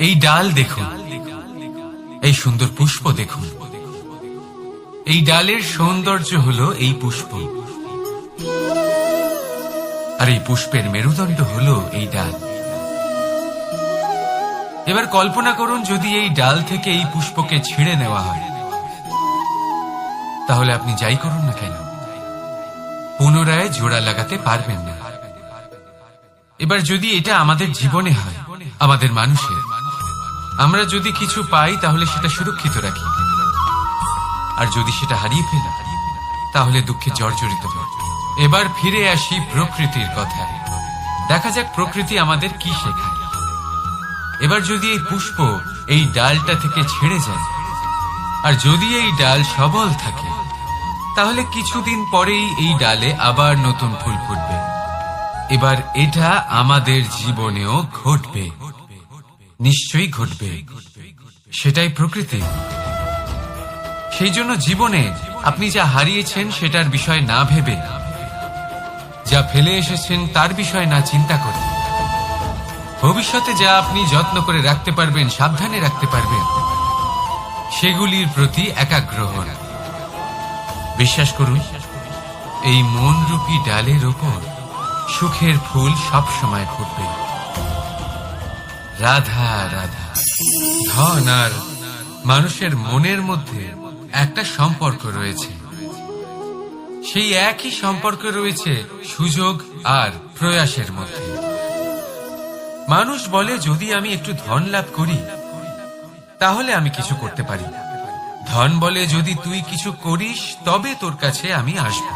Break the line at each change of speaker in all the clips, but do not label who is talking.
এই ডাল দেখুন, এই সুন্দর পুষ্প দেখুন। এই ডালের সৌন্দর্য হলো এই পুষ্প, আর এই পুষ্পের মেরুদণ্ড হলো এই ডাল। এবার কল্পনা করুন, যদি এই ডাল থেকে এই পুষ্পকে ছিঁড়ে নেওয়া হয়, তাহলে আপনি যাই করুন না কেন পুনরায় জোড়া লাগাতে পারবেন না। এবার যদি এটা আমাদের জীবনে হয়, আমাদের মানুষের, আমরা যদি কিছু পাই তাহলে সেটা সুরক্ষিত রাখি, আর যদি সেটা হারিয়ে ফেলি তাহলে দুঃখে জর্জরিত হই। এবার ফিরে আসি প্রকৃতির কথায়। দেখা যাক প্রকৃতি আমাদের কি শেখায়। এবার যদি এই পুষ্প এই ডালটা থেকে ছেড়ে যায়, আর যদি এই ডাল সবল থাকে, তাহলে কিছুদিন পরেই এই ডালে আবার নতুন ফুল ফুটবে। এবার এটা আমাদের জীবনেও ঘটবে, নিশ্চয়ই ঘটবে। সেটাই প্রকৃতি। সেই জন্য জীবনে আপনি যা হারিয়েছেন সেটার বিষয় না ভেবে, যা ফেলে এসেছেন তার বিষয় না চিন্তা করে, ভবিষ্যতে যা আপনি যত্ন করে রাখতে পারবেন, সাবধানে রাখতে পারবেন, সেগুলির প্রতি একাগ্র হন। বিশ্বাস করুন, এই মনরূপী ডালের ওপর সুখের ফুল সব সময় ফুটবে। রাধা রাধা। ধন আর মানুষের মনের মধ্যে একটা সম্পর্ক রয়েছে। সেই একই সম্পর্ক রয়েছে সুযোগ আর প্রয়াসের মধ্যে। মানুষ বলে, যদি আমি একটু ধন লাভ করি তাহলে আমি কিছু করতে পারি। ধন বলে, যদি তুই কিছু করিস তবে তোর কাছে আমি আসব।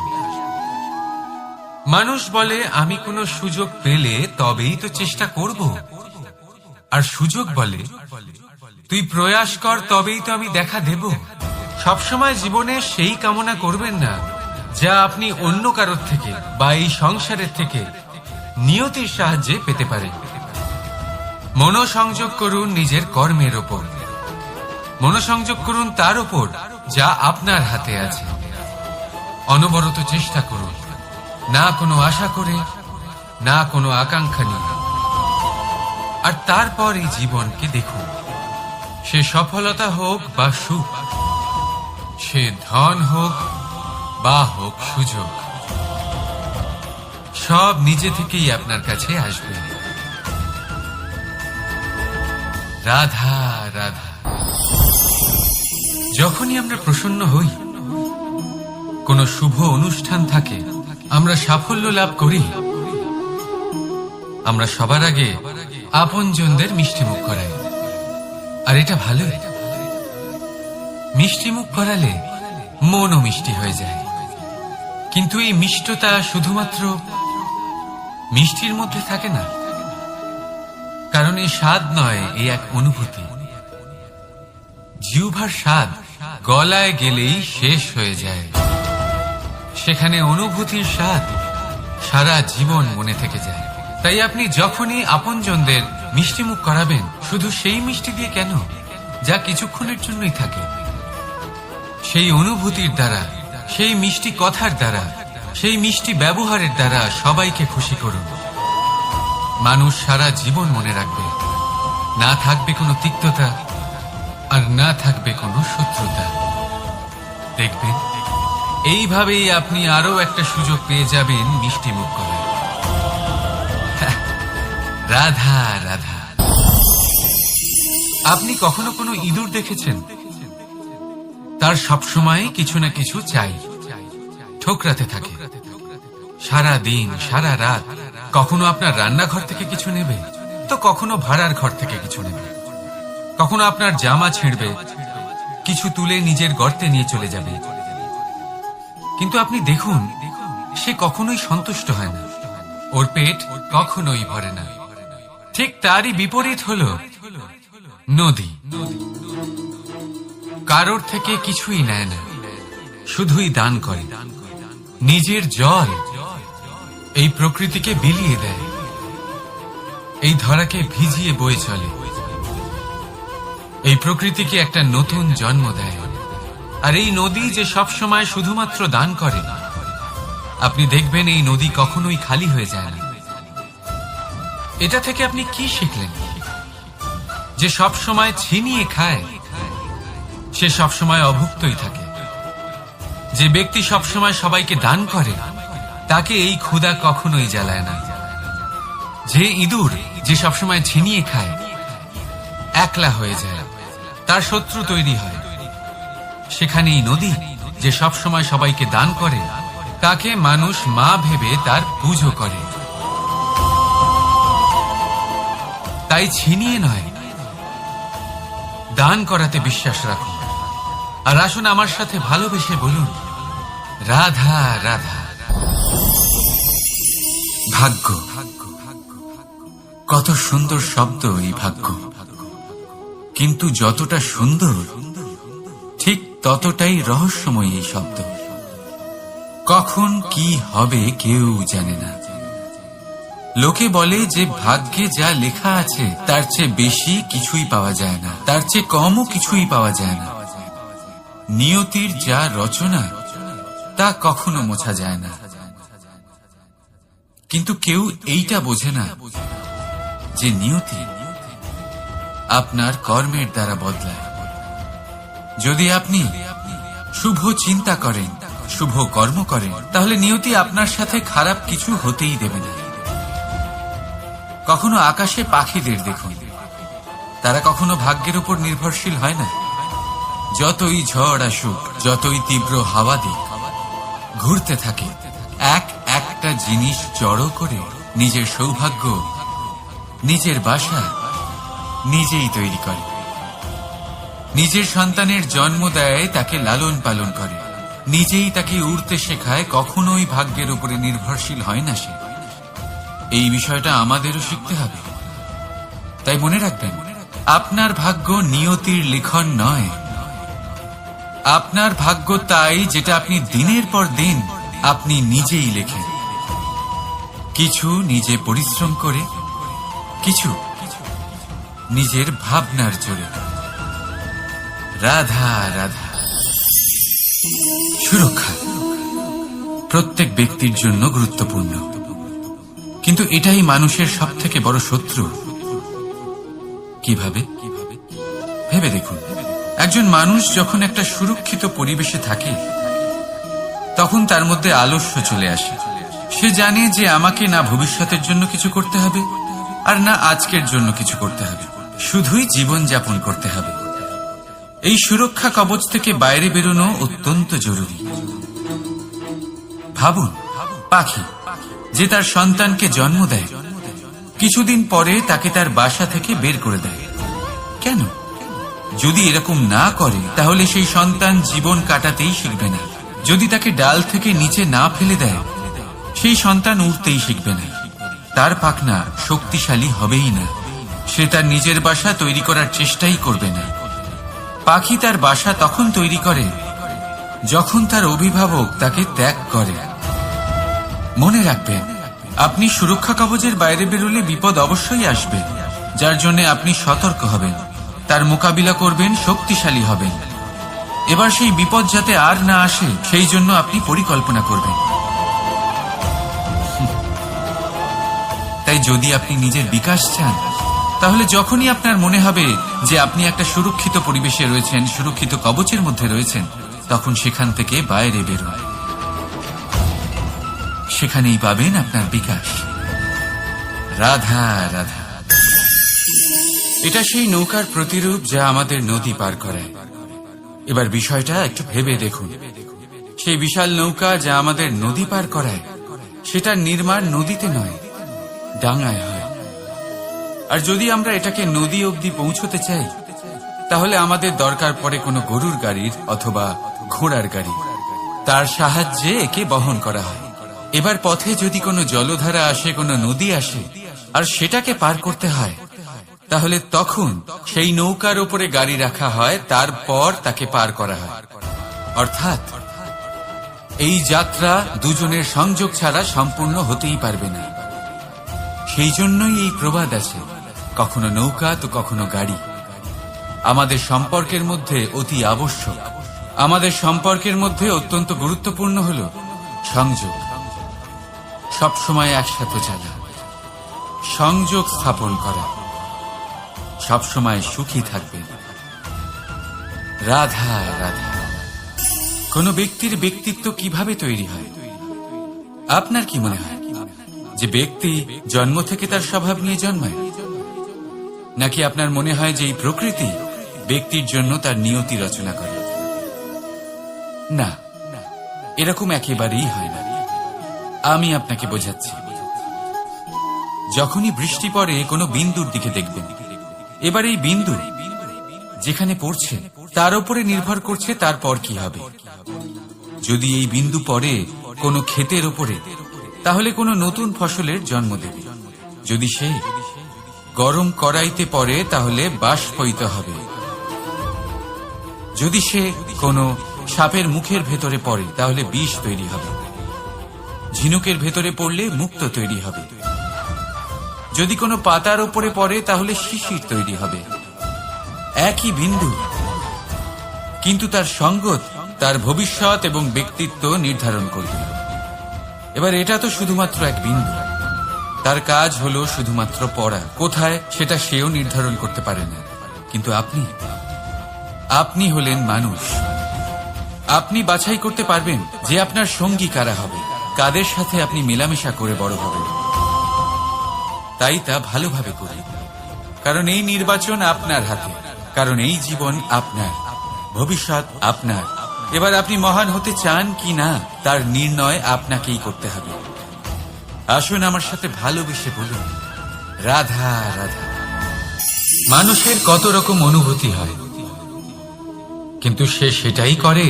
মানুষ বলে, আমি কোনো সুযোগ পেলে তবেই তো চেষ্টা করব। আর সুযোগ বলে, তুই প্রয়াস কর তবেই তো আমি দেখা দেব। সবসময় জীবনে সেই কামনা করবেন না যা আপনি অন্য কারোর থেকে বা এই সংসারের থেকে নিয়তির সাহায্যে পেতে পারেন। মনোসংযোগ করুন নিজের কর্মের ওপর। মনোসংযোগ করুন তার ওপর যা আপনার হাতে আছে। অনবরত চেষ্টা করুন, না কোনো আশা করে, না কোনো আকাঙ্ক্ষা নিয়ে। আর তারপর এই জীবনকে দেখুন, সে সফলতা হোক বা সুখ, সে ধন হোক বা হোক সুযোগ, সব নিজে থেকেই আপনার কাছে আসবে। রাধা রাধা। যখনই আমরা প্রসন্ন হই, কোনো শুভ অনুষ্ঠান থাকে, আমরা সাফল্য লাভ করি, আমরা সবার আগে আপনজনদের মিষ্টিমুখ করাই। আর এটা ভালো, মিষ্টিমুখ করালে মনও মিষ্টি হয়ে যায়। কিন্তু এই মিষ্টতা শুধুমাত্র মিষ্টির মধ্যে থাকে না, কারণ এই স্বাদ নয়, এই এক অনুভূতি। জিহ্বার স্বাদ গলায় গেলেই শেষ হয়ে যায়, সেখানে অনুভূতির স্বাদ সারা জীবন মনে থেকে যায়। তাই আপনি যখনই আপনজনদের মিষ্টিমুখ করাবেন, শুধু সেই মিষ্টি দিয়ে কেন, যা কিছুক্ষণের জন্যই থাকে, সেই অনুভূতির দ্বারা, সেই মিষ্টি কথার দ্বারা, সেই মিষ্টি ব্যবহারের দ্বারা সবাইকে খুশি করুন। মানুষ সারা জীবন মনে রাখবে। না থাকবে কোনো তিক্ততা, আর না থাকবে কোনো শত্রুতা। দেখবেন, এইভাবেই আপনি আরো একটা সুযোগ পেয়ে যাবেন মিষ্টিমুখ করার। রাধা রাধা। আপনি কখনো কোনো ইঁদুর দেখেছেন? তার সবসময় কিছু না কিছু চাই, ঠোকরাতে থাকে সারা দিন সারা রাত। কখনো আপনার রান্নাঘর থেকে কিছু নেবে, তো কখনো ভাড়ার ঘর থেকে কিছু নেবে। কখনো আপনার জামা ছিঁড়বে, কিছু তুলে নিজের গর্তে নিয়ে চলে যাবে। কিন্তু আপনি দেখুন, সে কখনোই সন্তুষ্ট হয় না, ওর পেট কখনোই ভরে না। ঠিক তারই বিপরীত হলো নদী। কারোর থেকে কিছুই নেয় না, শুধুই দান করে। নিজের জল এই প্রকৃতিকে বিলিয়ে দেয়, এই ধরাকে ভিজিয়ে বয়ে চলে, এই প্রকৃতিকে একটা নতুন জন্ম দেয়। আর এই নদী যে সব সময় শুধুমাত্র দান করে, আপনি দেখবেন এই নদী কখনোই খালি হয়ে যায় না। এটা থেকে আপনি কি শিখলেন? যে সব সময় ছিনিয়ে খায় সে সব সময় অভুক্তই থাকে। যে ব্যক্তি সব সময় সবাইকে দান করে তাকে এই ক্ষুধা কখনোই জ্বালায় না। যে ইঁদুর যে সবসময় ছিনিয়ে খায় একলা হয়ে যায়, তার শত্রু তৈরি হয়। সেখানেই নদী যে সব সময় সবাইকে দান করে তাকে মানুষ মা ভেবে তার পুজো করে। তাই ছিনিয়ে নয়, দান করাতে বিশ্বাস রাখুন। আর আসুন আমার সাথে ভালোবেসে বলুন, রাধা রাধা। ভাগ্য, কত সুন্দর শব্দ এই ভাগ্য, কিন্তু যতটা সুন্দর ঠিক ততটাই রহস্যময় এই শব্দ। কখন কি হবে কেউ জানে না। লোকে বলে যে ভাগ্যে যা লেখা আছে তার চেয়ে বেশি কিছুই পাওয়া যায় না, তার চেয়ে কমও কিছুই পাওয়া যায় না। নিয়তির যা রচনা তা কখনো মোছা যায় না। কিন্তু কেউ এইটা বোঝে না যে নিয়তি আপনার কর্মের দ্বারা বদলায়। যদি আপনি শুভ চিন্তা করেন, শুভ কর্ম করেন, তাহলে নিয়তি আপনার সাথে খারাপ কিছু হতেই দেবে না। কখনো আকাশে পাখিদের দেখুন, তারা কখনো ভাগ্যের উপর নির্ভরশীল হয় না। যতই ঝড় আসুক, যতই তীব্র হাওয়া দিক, ঘুরতে থাকে, একটা জিনিস জড়ো করে নিজের সৌভাগ্য, নিজের বাসা নিজেই তৈরি করে। নিজের সন্তানের জন্ম দেয়, তাকে লালন পালন করে, নিজেই তাকে উড়তে শেখায়, কখনোই ভাগ্যের উপরে নির্ভরশীল হয় না সে। এই বিষয়টা আমাদেরও শিখতে হবে। তাই মনে রাখবেন, আপনার ভাগ্য নিয়তির লিখন নয়। আপনার ভাগ্য তাই যেটা আপনি দিনের পর দিন আপনি নিজেই লেখেন। কিছু নিজে পরিশ্রম করে, কিছু নিজের ভাবনার জোরে। রাধা রাধা। সুরক্ষা প্রত্যেক ব্যক্তির জন্য গুরুত্বপূর্ণ, কিন্তু এটাই মানুষের সবথেকে বড় শত্রু। কিভাবে? ভেবে দেখুন, একজন মানুষ যখন একটা সুরক্ষিত পরিবেশে থাকে তখন তার মধ্যে আলস্য চলে আসে। সে জানে যে আমাকে না ভবিষ্যতের জন্য কিছু করতে হবে আর না আজকের জন্য কিছু করতে হবে, শুধুই জীবন যাপন করতে হবে। এই সুরক্ষা কবচ থেকে বাইরে বেরোনো অত্যন্ত জরুরি। ভাবুন, পাখি যে তার সন্তানকে জন্ম দেয়, কিছুদিন পরে তাকে তার বাসা থেকে বের করে দেয়। কেন? যদি এরকম না করে তাহলে সেই সন্তান জীবন কাটাতেই শিখবে না। যদি তাকে ডাল থেকে নিচে না ফেলে দেয়, সেই সন্তান উঠতেই শিখবে না, তার পাখনা শক্তিশালী হবেই না, সে তার নিজের বাসা তৈরি করার চেষ্টাই করবে না। পাখি তার বাসা তখন তৈরি করে যখন তার অভিভাবক তাকে ত্যাগ করে। মনে রাখবেন, আপনি সুরক্ষা কবচের বাইরে বেরোলে বিপদ অবশ্যই আসবে, যার জন্য আপনি সতর্ক হবেন, তার মোকাবিলা করবেন, শক্তিশালী হবেন। এবার সেই বিপদ যাতে আর না আসে সেই জন্য আপনি পরিকল্পনা করবেন। তাই যদি আপনি নিজের বিকাশ চান, তাহলে যখনই আপনার মনে হবে যে আপনি একটা সুরক্ষিত পরিবেশে রয়েছেন, সুরক্ষিত কবচের মধ্যে রয়েছেন, তখন সেখান থেকে বাইরে বেরোন। সেখানেই পাবেন আপনার বিকাশ। রাধা রাধা। এটা সেই নৌকার প্রতিরূপ যা আমাদের নদী পার করায়। এবার বিষয়টা একটু ভেবে দেখুন, সেই বিশাল নৌকা যা আমাদের নদী পার করায়, সেটার নির্মাণ নদীতে নয়, ডাঙায় হয়। আর যদি আমরা এটাকে নদী অবধি পৌঁছতে চাই, তাহলে আমাদের দরকার পড়ে কোনো গরুর গাড়ির অথবা ঘোড়ার গাড়ি, তার সাহায্যে একে বহন করা হয়। এবার পথে যদি কোনো জলধারা আসে, কোনো নদী আসে, আর সেটাকে পার করতে হয়, তাহলে তখন সেই নৌকার উপরে গাড়ি রাখা হয়, তারপর তাকে পার করা হয়। অর্থাৎ এই যাত্রা দুজনের সংযোগ ছাড়া সম্পূর্ণ হতেই পারবে না। সেই জন্যই এই প্রবাদ আছে, কখনো নৌকা তো কখনো গাড়ি। আমাদের সম্পর্কের মধ্যে অতি আবশ্যক, আমাদের সম্পর্কের মধ্যে অত্যন্ত গুরুত্বপূর্ণ হল সংযোগ। সবসময় একসাথে চলা, সংযোগ স্থাপন করা,
সবসময় সুখী থাকবেন। রাধা রাধা। কোন ব্যক্তির ব্যক্তিত্ব কিভাবে তৈরি হয়? আপনার কি মনে হয় যে ব্যক্তি জন্ম থেকে তার স্বভাব নিয়ে জন্মায়, নাকি আপনার মনে হয় যে এই প্রকৃতি ব্যক্তির জন্য তার নিয়তি রচনা করে? না, এরকম একেবারেই হয় না। আমি আপনাকে বোঝাচ্ছি। যখনই বৃষ্টি পড়ে কোনো বিন্দুর দিকে দেখবেন, এবার এই বিন্দু যেখানে পড়ছে তার উপরে নির্ভর করছে তারপর কি হবে। যদি এই বিন্দু পড়ে কোনো ক্ষেতের ওপরে, তাহলে কোনো নতুন ফসলের জন্ম দেবে। যদি সে গরম কড়াইতে পড়ে, তাহলে বাষ্পীত হবে। যদি সে কোনো সাপের মুখের ভেতরে পড়ে, তাহলে বিষ তৈরি হবে। ঝিনুকের ভেতরে পড়লে মুক্ত তৈরি হবে। যদি কোনো পাতার ওপরে পড়ে, তাহলে শিশির তৈরি হবে। একই বিন্দু, কিন্তু তার সঙ্গত তার ভবিষ্যৎ এবং ব্যক্তিত্ব নির্ধারণ করবে। এবার এটা তো শুধুমাত্র এক বিন্দু, তার কাজ হলো শুধুমাত্র পড়া। কোথায় সেটা সেও নির্ধারণ করতে পারে না। কিন্তু আপনি হলেন মানুষ। আপনি বাছাই করতে পারবেন যে আপনার সঙ্গী কারা হবে, কাদের সাথে আপনি মেলামেশা করে বড় হবেন। তাই তা ভালোভাবে করি, কারণ এই নির্বাচন আপনার হাতে, কারণ এই জীবন আপনার, ভবিষ্যৎ আপনার। এবার আপনি মহান হতে চান কি না, তার নির্ণয় আপনাকেই করতে হবে। আসুন আমার সাথে ভালোবেসে বলুন, রাধা রাধা।
মানুষের কত রকম অনুভূতি হয়, কিন্তু সে সেটাই করে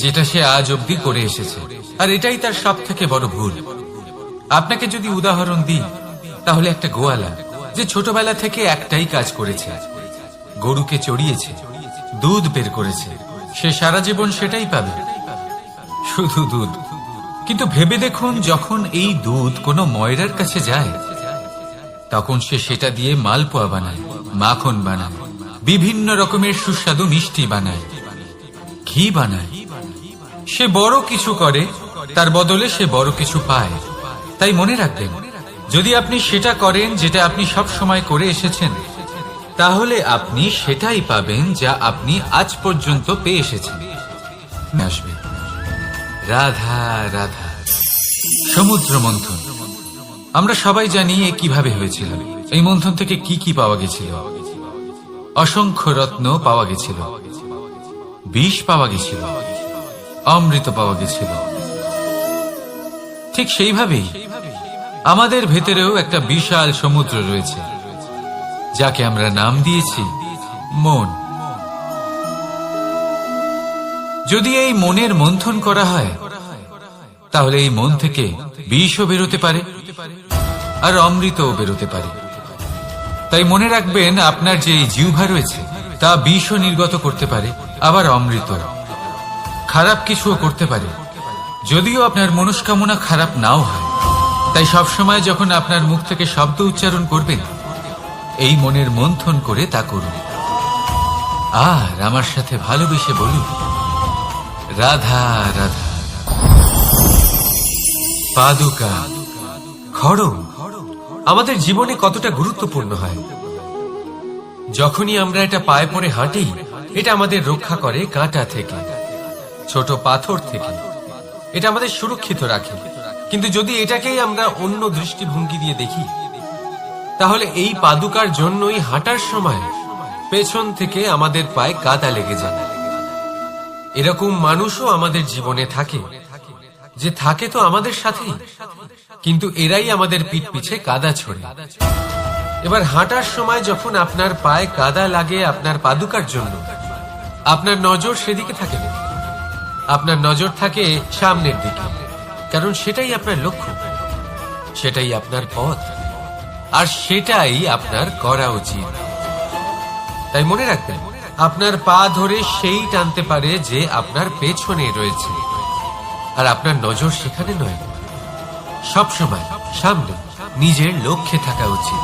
যেটা সে আজ অবধি করে এসেছে, আর এটাই তার সব থেকে বড় ভুল। আপনাকে যদি উদাহরণ দিই, তাহলে একটা গোয়ালা যে ছোটবেলা থেকে একটাই কাজ করেছে, গরুকে চড়িয়েছে, দুধ বের করেছে, সে সারা জীবন সেটাই পাবে, শুধু দুধ। কিন্তু ভেবে দেখুন, যখন এই দুধ কোনো ময়রার কাছে যায়, তখন সে সেটা দিয়ে মালপোয়া বানায়, মাখন বানায়, বিভিন্ন রকমের সুস্বাদু মিষ্টি বানায়, ঘি বানায়। সে বড় কিছু করে, তার বদলে সে বড় কিছু পায়। তাই মনে রাখবেন, যদি আপনি সেটা করেন যেটা আপনি সব সময় করে এসেছেন, তাহলে আপনি সেটাই পাবেন যা আপনি আজ পর্যন্ত পেয়ে এসেছেন। আসবে রাধা রাধা। সমুদ্র মন্থন, আমরা সবাই জানি এ কিভাবে হয়েছিল। এই মন্থন থেকে কি কি পাওয়া গেছিল? অসংখ্য রত্ন পাওয়া গেছিল, বিষ পাওয়া গেছিল, অমৃত পাওয়া গেছিল। ঠিক সেইভাবেই আমাদের ভেতরেও একটা বিশাল সমুদ্র রয়েছে, যাকে আমরা নাম দিয়েছি মন। যদি এই মনের মন্থন করা হয়, তাহলে এই মন থেকে বিষও বেরোতে পারে, আর অমৃতও বেরোতে পারে। তাই মনে রাখবেন, আপনার যে জিহ্বা রয়েছে তা বিষও নির্গত করতে পারে, আবার অমৃত। খারাপ কিছুও করতে পারে, যদিও আপনার মনস্কামনা খারাপ নাও হয়। তাই সবসময় যখন আপনার মুখ থেকে শব্দ উচ্চারণ করবেন, এই মনের মন্থন করে তা করুন। আর আমার সাথে ভালোবেসে বলুন, রাধা রাধা। পাদুকা, খড়ম আমাদের জীবনে কতটা গুরুত্বপূর্ণ হয়। যখনই আমরা এটা পায়ে পরে হাঁটি, এটা আমাদের রক্ষা করে কাঁটা থেকে, ছোট পাথর থেকে। এটা আমাদের সুরক্ষিত রাখে। কিন্তু যদি এটাকেই আমরা অন্য দৃষ্টিভঙ্গি দিয়ে দেখি, তাহলে এই পাদুকার জন্যই হাঁটার সময় পেছন থেকে আমাদের পায়ে কাদা লেগে যায়। এরকম মানুষও আমাদের জীবনে থাকে, যে থাকে তো আমাদের সাথেই, কিন্তু এরাই আমাদের পিঠ পিছে কাদা ছড়ে। এবার হাঁটার সময় যখন আপনার পায়ে কাদা লাগে আপনার পাদুকার জন্য, আপনার নজর সেদিকে থাকে না, আপনার নজর থাকে সামনের দিকে, কারণ সেটাই আপনার লক্ষ্য, সেটাই আপনার পথ, আর সেটাই আপনার করা উচিত। তাই মনে রাখবেন, আপনার পা ধরে সেই টানতে পারে যে আপনার পেছনে রয়েছে, আর আপনার নজর সেখানে নয়। সবসময় সামনে নিজের লক্ষ্যে থাকা উচিত।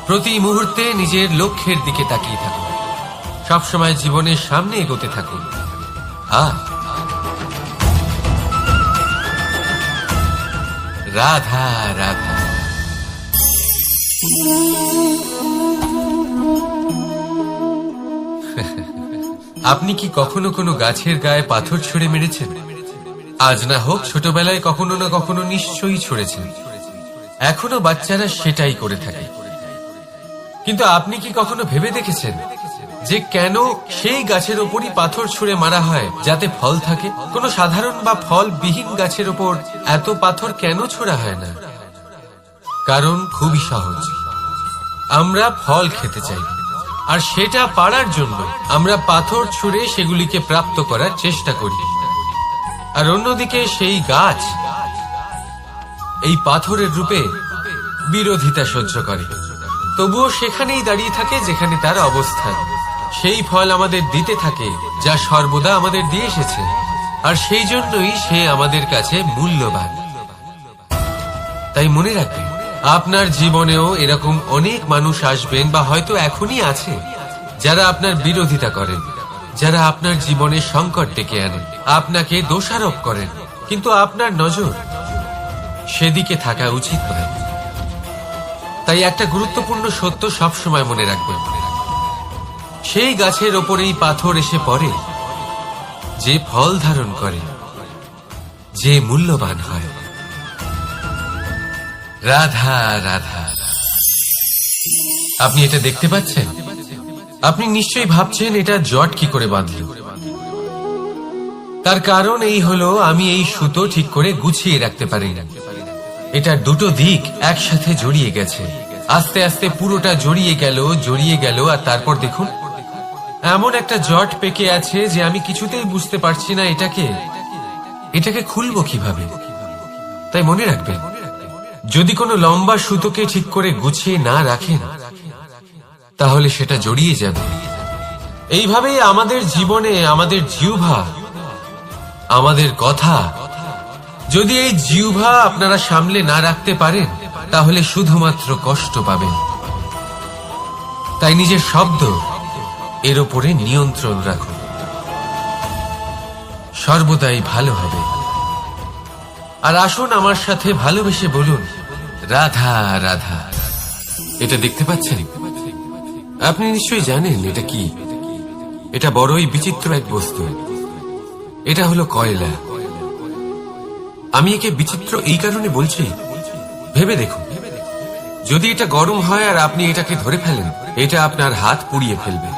প্রতি মুহূর্তে নিজের লক্ষ্যের দিকে তাকিয়ে থাকুন, সবসময় জীবনের সামনে এগোতে থাকুন। আর রাধা রাধা। আপনি কি কখনো কোনো গাছের গায়ে পাথর ছুঁড়ে মেরেছেন? আজ না হোক ছোটবেলায় কখনো না কখনো নিশ্চয়ই ছুঁড়েছেন। এখনো বাচ্চারা সেটাই করে থাকে। কিন্তু আপনি কি কখনো ভেবে দেখেছেন যে কেন সেই গাছের ওপরই পাথর ছুঁড়ে মারা হয় যাতে ফল থাকে? কোনো সাধারণ বা ফল বিহীন গাছের ওপর এত পাথর কেন ছোড়া হয় না? কারণ খুবই সহজ, আমরা ফল খেতে চাই, আর সেটা পারার জন্য আমরা পাথর ছুঁড়ে সেগুলিকে প্রাপ্ত করার চেষ্টা করি। আর অন্যদিকে সেই গাছ এই পাথরের রূপে বিরোধিতা সহ্য করে, তবুও সেখানেই দাঁড়িয়ে থাকে যেখানে তার অবস্থান। সেই ফল আমাদের দিতে থাকে যা সর্বদা আমাদের দিয়ে এসেছে, আর সেই জন্যই সে আমাদের কাছে মূল্যবান। তাই মনে রাখবেন, আপনার জীবনেও এরকম অনেক মানুষ আসবেন বা হয়তো এখনই আছে যারা আপনার বিরোধিতা করেন, যারা আপনার জীবনে সংকট ডেকে আনেন, আপনাকে দোষারোপ করেন, কিন্তু আপনার নজর সেদিকে থাকা উচিত নয়। তাই একটা গুরুত্বপূর্ণ সত্য সবসময় মনে রাখবেন, সেই গাছের ওপরেই পাথর এসে পড়ে যে ফল ধারণ করে, যে মূল্যবান হয়। রাধা রাধা। আপনি এটা দেখতে পাচ্ছেন? আপনি নিশ্চয়ই ভাবছেন এটা জট কি করে বাঁধল। তার কারণ এই হলো, আমি এই সুতো ঠিক করে গুছিয়ে রাখতে পারি না। এটার দুটো দিক একসাথে জড়িয়ে গেছে, আস্তে আস্তে পুরোটা জড়িয়ে গেল, আর তারপর দেখুন এমন একটা জট পেকে আছে যে আমি কিছুতেই বুঝতে পারছি না এটাকে খুলবো কিভাবে। তাই মনে রাখবেন, যদি কোনো লম্বা সুতোকে ঠিক করে গুছিয়ে না রাখেন তাহলে সেটা জড়িয়ে যাবে। এইভাবেই আমাদের জীবনে আমাদের জিহ্বা, আমাদের কথা, যদি এই জিহ্বা আপনারা সামলে না রাখতে পারেন তাহলে শুধুমাত্র কষ্ট পাবেন। তাই নিজের শব্দ এর উপরে নিয়ন্ত্রণ রাখুন, সর্বদাই ভালো হবে। আর আসুন আমার সাথে ভালোবেসে বলুন, রাধা রাধা। এটা দেখতে পাচ্ছেন? আপনি নিশ্চয়ই জানেন এটা কি। এটা বড়ই বিচিত্র এক বস্তু। এটা হলো কয়লা। আমি একে বিচিত্র এই কারণে বলছি, ভেবে দেখুন, যদি এটা গরম হয় আর আপনি এটাকে ধরে ফেলেন, এটা আপনার হাত পুড়িয়ে ফেলবে।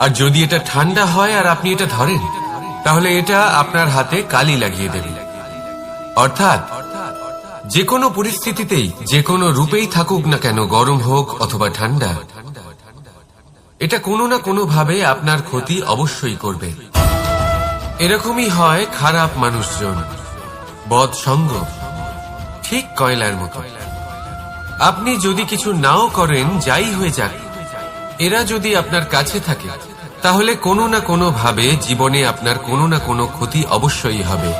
আর যদি এটা ঠান্ডা হয় আর আপনি এটা ধরেন, তাহলে এটা আপনার হাতে কালি লাগিয়ে দেবে। অর্থাৎ যে কোনো পরিস্থিতিতেই, যে কোনো রূপেই থাকুক না কেন, গরম হোক অথবা ঠান্ডা, এটা কোনো না কোনো ভাবে আপনার ক্ষতি অবশ্যই করবে। এরকমই হয় খারাপ মানুষজন, বদ সঙ্গ, ঠিক কয়লার মতো। আপনি যদি কিছু নাও করেন, যাই হয়ে যাক, এরা যদি আপনার কাছে থাকে তাহলে কোনো না কোনো ভাবে জীবনে আপনার কোনো না কোনো ক্ষতি অবশ্যই হবে।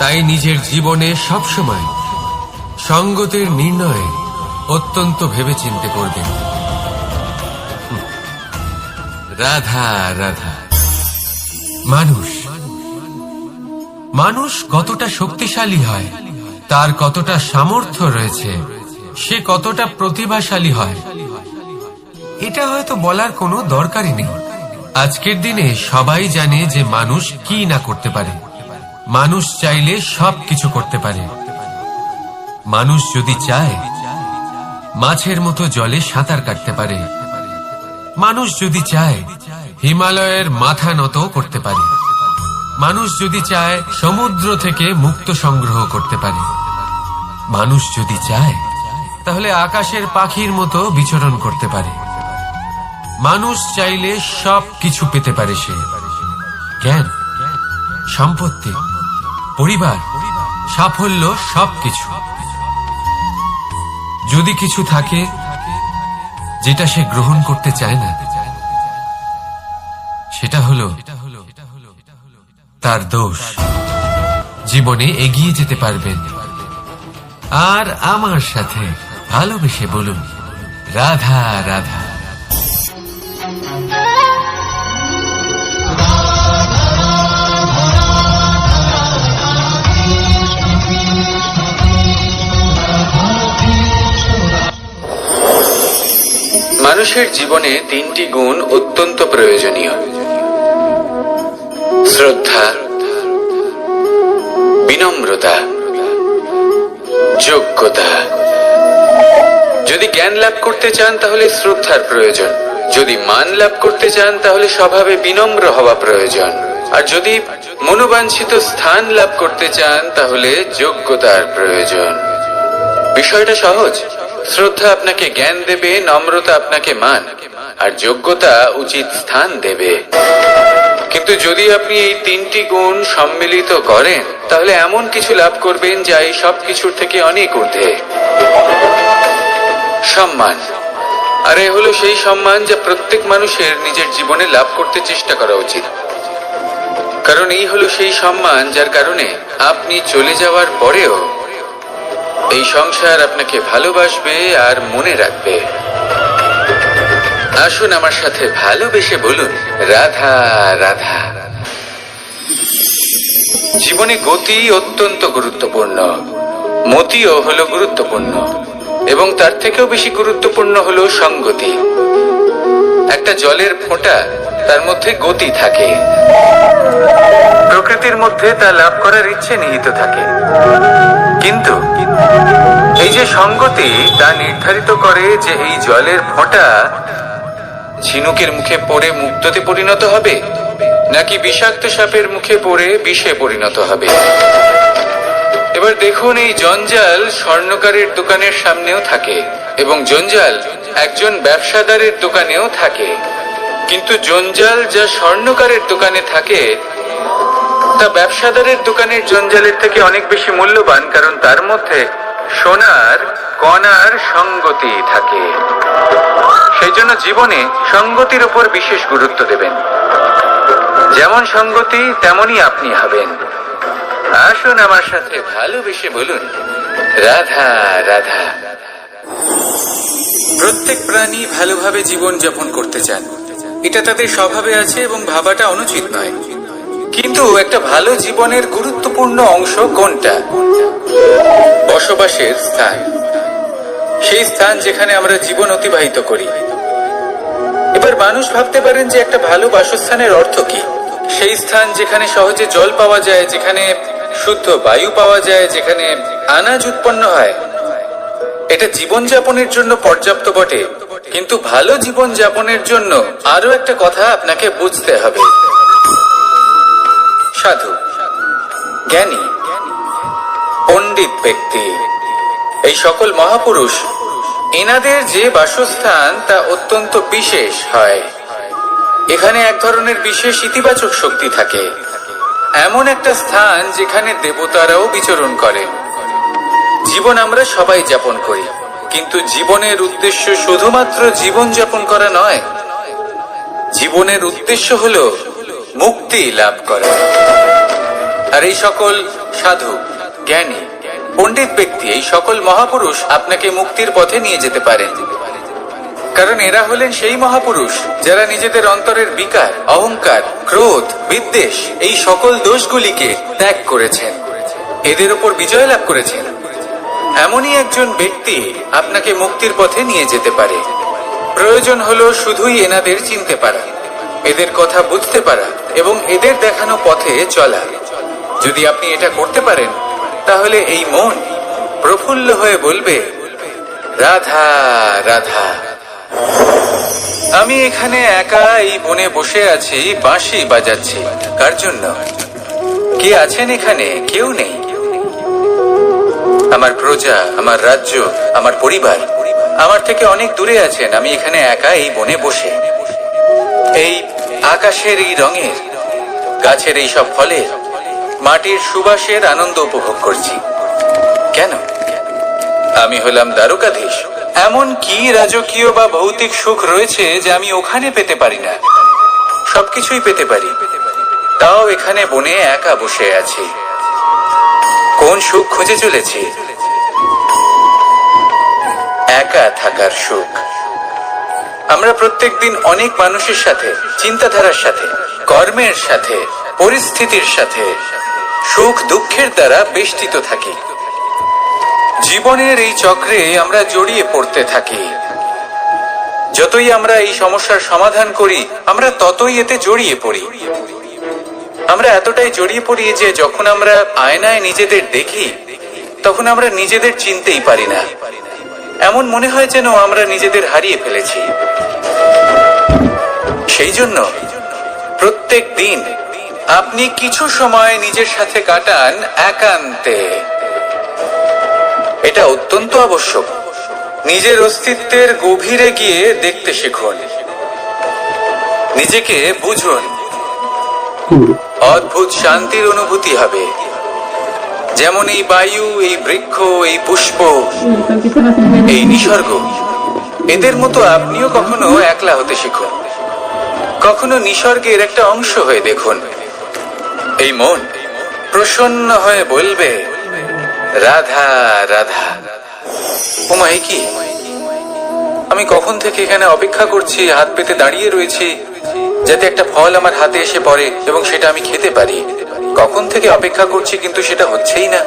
তাই নিজের জীবনে সবসময় সঙ্গতের নির্ণয় অত্যন্ত ভেবেচিন্তে করবেন। রাধা রাধা। মানুষ কতটা শক্তিশালী হয়, তার কতটা সামর্থ্য রয়েছে, সে কতটা প্রতিভাশালী হয়, এটা হয়তো বলার কোনো দরকারই নেই। আজকের দিনে সবাই জানে যে মানুষ কি না করতে পারে। মানুষ চাইলে সবকিছু করতে পারে। মানুষ যদি চায় মাছের মতো জলে সাঁতার কাটতে পারে। মানুষ যদি চায় হিমালয়ের মাথা নত করতে পারে। মানুষ যদি চায় সমুদ্র থেকে মুক্ত সংগ্রহ করতে পারে। মানুষ যদি চায় তাহলে আকাশের পাখির মতো বিচরণ করতে পারে। মানুষ চাইলে সব কিছু পেতে পারে। সে জ্ঞান, সম্পত্তি, পরিবার, সাফল্য, সবকিছু। যদি কিছু থাকে যেটা সে গ্রহণ করতে চায় না, সেটা হলো তার দোষ। জীবনে এগিয়ে যেতে পারবেন। আর আমার সাথে ভালোবেসে বলুন, রাধা রাধা। মানুষ মানুষের জীবনে তিনটি গুণ অত্যন্ত প্রয়োজনীয়: শ্রদ্ধা, বিনম্রতা, যোগ্যতা। যদি জ্ঞান লাভ করতে চান তাহলে শ্রদ্ধার প্রয়োজন, যদি মান লাভ করতে চান তাহলে স্বভাবে বিনম্র হওয়া প্রয়োজন, আর যদি মনোবাঞ্ছিত স্থান লাভ করতে চান তাহলে যোগ্যতার প্রয়োজন। বিষয়টা সহজ। শ্রদ্ধা আপনাকে জ্ঞান দেবে, নম্রতা আপনাকে মান, আর যোগ্যতা উচিত স্থান দেবে। কিন্তু যদি আপনি এই তিনটি গুণ সম্মিলিত করেন তাহলে এমন কিছু লাভ করবেন যা এই সব কিছুর থেকে অনেক ঊর্ধ্বে। সম্মান। আর এ হলো সেই সম্মান যা প্রত্যেক মানুষের নিজের জীবনে লাভ করতে চেষ্টা করা উচিত, কারণ এই হলো সেই সম্মান যার কারণে আপনি চলে যাওয়ার পরেও এই সংসার আপনাকে ভালোবাসবে আর মনে রাখবে। আসুন আমার সাথে ভালোবেসে বলুন, রাধা রাধা। জীবনে গতি অত্যন্ত গুরুত্বপূর্ণ, মতিও হলো গুরুত্বপূর্ণ, এবং তার থেকেও বেশি গুরুত্বপূর্ণ হলো সঙ্গতি। একটা জলের ফোঁটা, তার মধ্যে গতি থাকে, প্রকৃতির মধ্যে তা লাভ করার ইচ্ছে নিহিত থাকে, কিন্তু এই যে সঙ্গতি তা নির্ধারিত করে যে এই জলের ফোঁটা ঝিনুকের মুখে পড়ে মুক্ততে পরিণত হবে নাকি বিষাক্ত সাপের মুখে পড়ে বিষে পরিণত হবে। এবার দেখুন, এই জঞ্জাল স্বর্ণকারের দোকানের সামনেও থাকে এবং জঞ্জাল একজন ব্যবসাদারের দোকানেও থাকে, কিন্তু জঞ্জাল যা স্বর্ণকারের দোকানে থাকে তা ব্যবসাদারের দোকানের জঞ্জালের থেকে অনেক বেশি মূল্যবান, কারণ তার মধ্যে সোনার কণার সঙ্গতি থাকে। সেই জন্য জীবনে সঙ্গতির উপর বিশেষ গুরুত্ব দেবেন। যেমন সঙ্গতি তেমনই আপনি হবেন। আসুন আমার সাথে ভালোবেসে বলুন, রাধা রাধা। প্রত্যেক প্রাণী ভালোভাবে জীবন যাপন করতে চান, এটা তাদের স্বভাবে আছে এবং ভাবাটা অনুচিত নয়। কিন্তু একটা ভালো জীবনের গুরুত্বপূর্ণ অংশ কোনটা? বসবাসের স্থান, সেই স্থান যেখানে আমরা জীবন অতিবাহিত করি। এবার মানুষ ভাবতে পারেন যে একটা ভালো বাসস্থানের অর্থ কি? সেই স্থান যেখানে সহজে জল পাওয়া যায়, যেখানে শুদ্ধ বায়ু পাওয়া যায়, যেখানে আনাজ উৎপন্ন হয়। এটা জীবনযাপনের জন্য পর্যাপ্ত বটে, কিন্তু ভালো জীবন যাপনের জন্য আরো একটা কথা আপনাকে বুঝতে হবে। সাধু, জ্ঞানী, পণ্ডিত ব্যক্তি, এই সকল মহাপুরুষ, এনাদের যে বাসস্থান তা অত্যন্ত বিশেষ হয়। এখানে এক ধরনের বিশেষ ইতিবাচক শক্তি থাকে, এমন একটা স্থান যেখানে দেবতারাও বিচরণ করেন। জীবন আমরা সবাই যাপন করি, কিন্তু জীবনের উদ্দেশ্য শুধুমাত্র জীবন যাপন করা নয়। জীবনের উদ্দেশ্য হলো মুক্তি লাভ করা। আর এই সকল সাধু, জ্ঞানী, পণ্ডিত ব্যক্তি, এই সকল মহাপুরুষ আপনাকে মুক্তির পথে নিয়ে যেতে পারেন, কারণ এরা হলেন সেই মহাপুরুষ যারা নিজেদের অন্তরের বিকার, অহংকার, ক্রোধ, বিদ্বেষ এই সকল দোষগুলিকে ত্যাগ করেছেন, এদের উপর বিজয় লাভ করেছেন। এমনই একজন ব্যক্তি আপনাকে মুক্তির পথে নিয়ে যেতে পারে। প্রয়োজন হলো শুধুই এনাদের চিনতে পারা, এদের কথা বুঝতে পারা এবং এদের দেখানো পথে চলা। যদি আপনি এটা করতে পারেন তাহলে এই মন প্রফুল্ল হয়ে বলবে, রাধা রাধা। আমি এখানে একা এই বনে বসে আছি, বাঁশি বাজাচ্ছি। কার জন্য? কে আছেন এখানে? কেউ নেই। আমার প্রজা, আমার রাজ্য, আমার পরিবার আমার থেকে অনেক দূরে আছেন। আমি এখানে একা এই বনে বসে এই আকাশের এই রঙের, গাছের এই সব ফলের, মাটির সুবাসের আনন্দ উপভোগ করছি। কেন? আমি হলাম দ্বারকাধীশ। এমন কি রাজকীয় বা ভৌতিক সুখ রয়েছে যে আমি ওখানে পেতে পারি না? সবকিছুই পেতে পারি, তাও এখানে বনে একা বসে আছি। কোন সুখ খুঁজে চলেছি? একা থাকার সুখ। আমরা প্রত্যেকদিন অনেক মানুষের সাথে, চিন্তাধারার সাথে, কর্মের সাথে, পরিস্থিতির সাথে সুখ দুঃখের দ্বারা বেষ্টিত থাকি। জীবনের এই চক্রে আমরা জড়িয়ে পড়তে থাকি।
যতই আমরা এই সমস্যার সমাধান করি, আমরা ততই এতে জড়িয়ে পড়ি। আমরা এতটাই জড়িয়ে পড়ি যে যখন আমরা আয়নায় নিজেদের দেখি, তখন আমরা নিজেদের চিনতেই পারি না। এমন মনে হয় যেন আমরা নিজেদের হারিয়ে ফেলেছি। সেই জন্য প্রত্যেক দিন আপনি কিছু সময় নিজের সাথে কাটান একান্তে। এটা অত্যন্ত আবশ্যক। নিজের অস্তিত্বের গভীরে গিয়ে দেখতে শিখুন, নিজেকে বুঝুন। অদ্ভুত শান্তির অনুভূতি হবে। যেমন এই বায়ু, এই বৃক্ষ, এই পুষ্প, এই নিসর্গ, এদের মতো আপনিও কখনো একলা হতে শিখুন। কখনো নিসর্গের একটা অংশ হয়ে দেখুন। এই মন প্রসন্ন হয়ে বলবে, রাধা রাধা। ওমা, এ কি? আমি কখন থেকে এখানে অপেক্ষা করছি, হাত পেতে দাঁড়িয়ে রয়েছি যাতে একটা ফল আমার হাতে এসে পড়ে এবং সেটা আমি খেতে পারি। কখন থেকে অপেক্ষা করছি, কিন্তু সেটা হচ্ছেই না।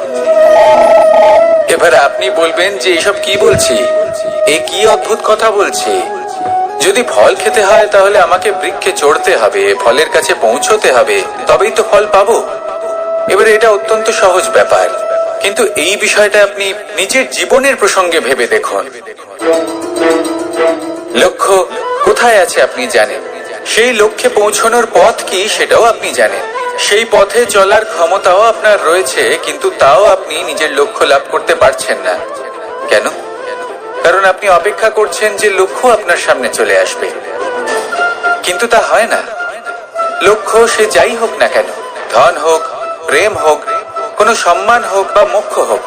এবার আপনি বলবেন যে এসব কি বলছি, এ কি অদ্ভুত কথা বলছি। যদি ফল খেতে হয় তাহলে আমাকে বৃক্ষে চড়তে হবে, ফলের কাছে পৌঁছতে হবে, তবেই তো ফল পাবো। এবারে এটা অত্যন্ত সহজ ব্যাপার, কিন্তু এই বিষয়টা আপনি নিজের জীবনের প্রসঙ্গে ভেবে দেখুন। লক্ষ্য কোথায় আছে আপনি জানেন, সেই লক্ষ্যে পৌঁছানোর পথ কি সেটাও আপনি জানেন, সেই পথে চলার ক্ষমতাও আপনার রয়েছে, কিন্তু তাও আপনি নিজের লক্ষ্য লাভ করতে পারছেন না। কেন? কারণ আপনি অপেক্ষা করছেন যে লক্ষ্য আপনার সামনে চলে আসবে, কিন্তু তা হয় না। লক্ষ্য সে যাই হোক না কেন, ধন হোক, প্রেম হোক, কোনো সম্মান হোক বা মোক্ষ হোক,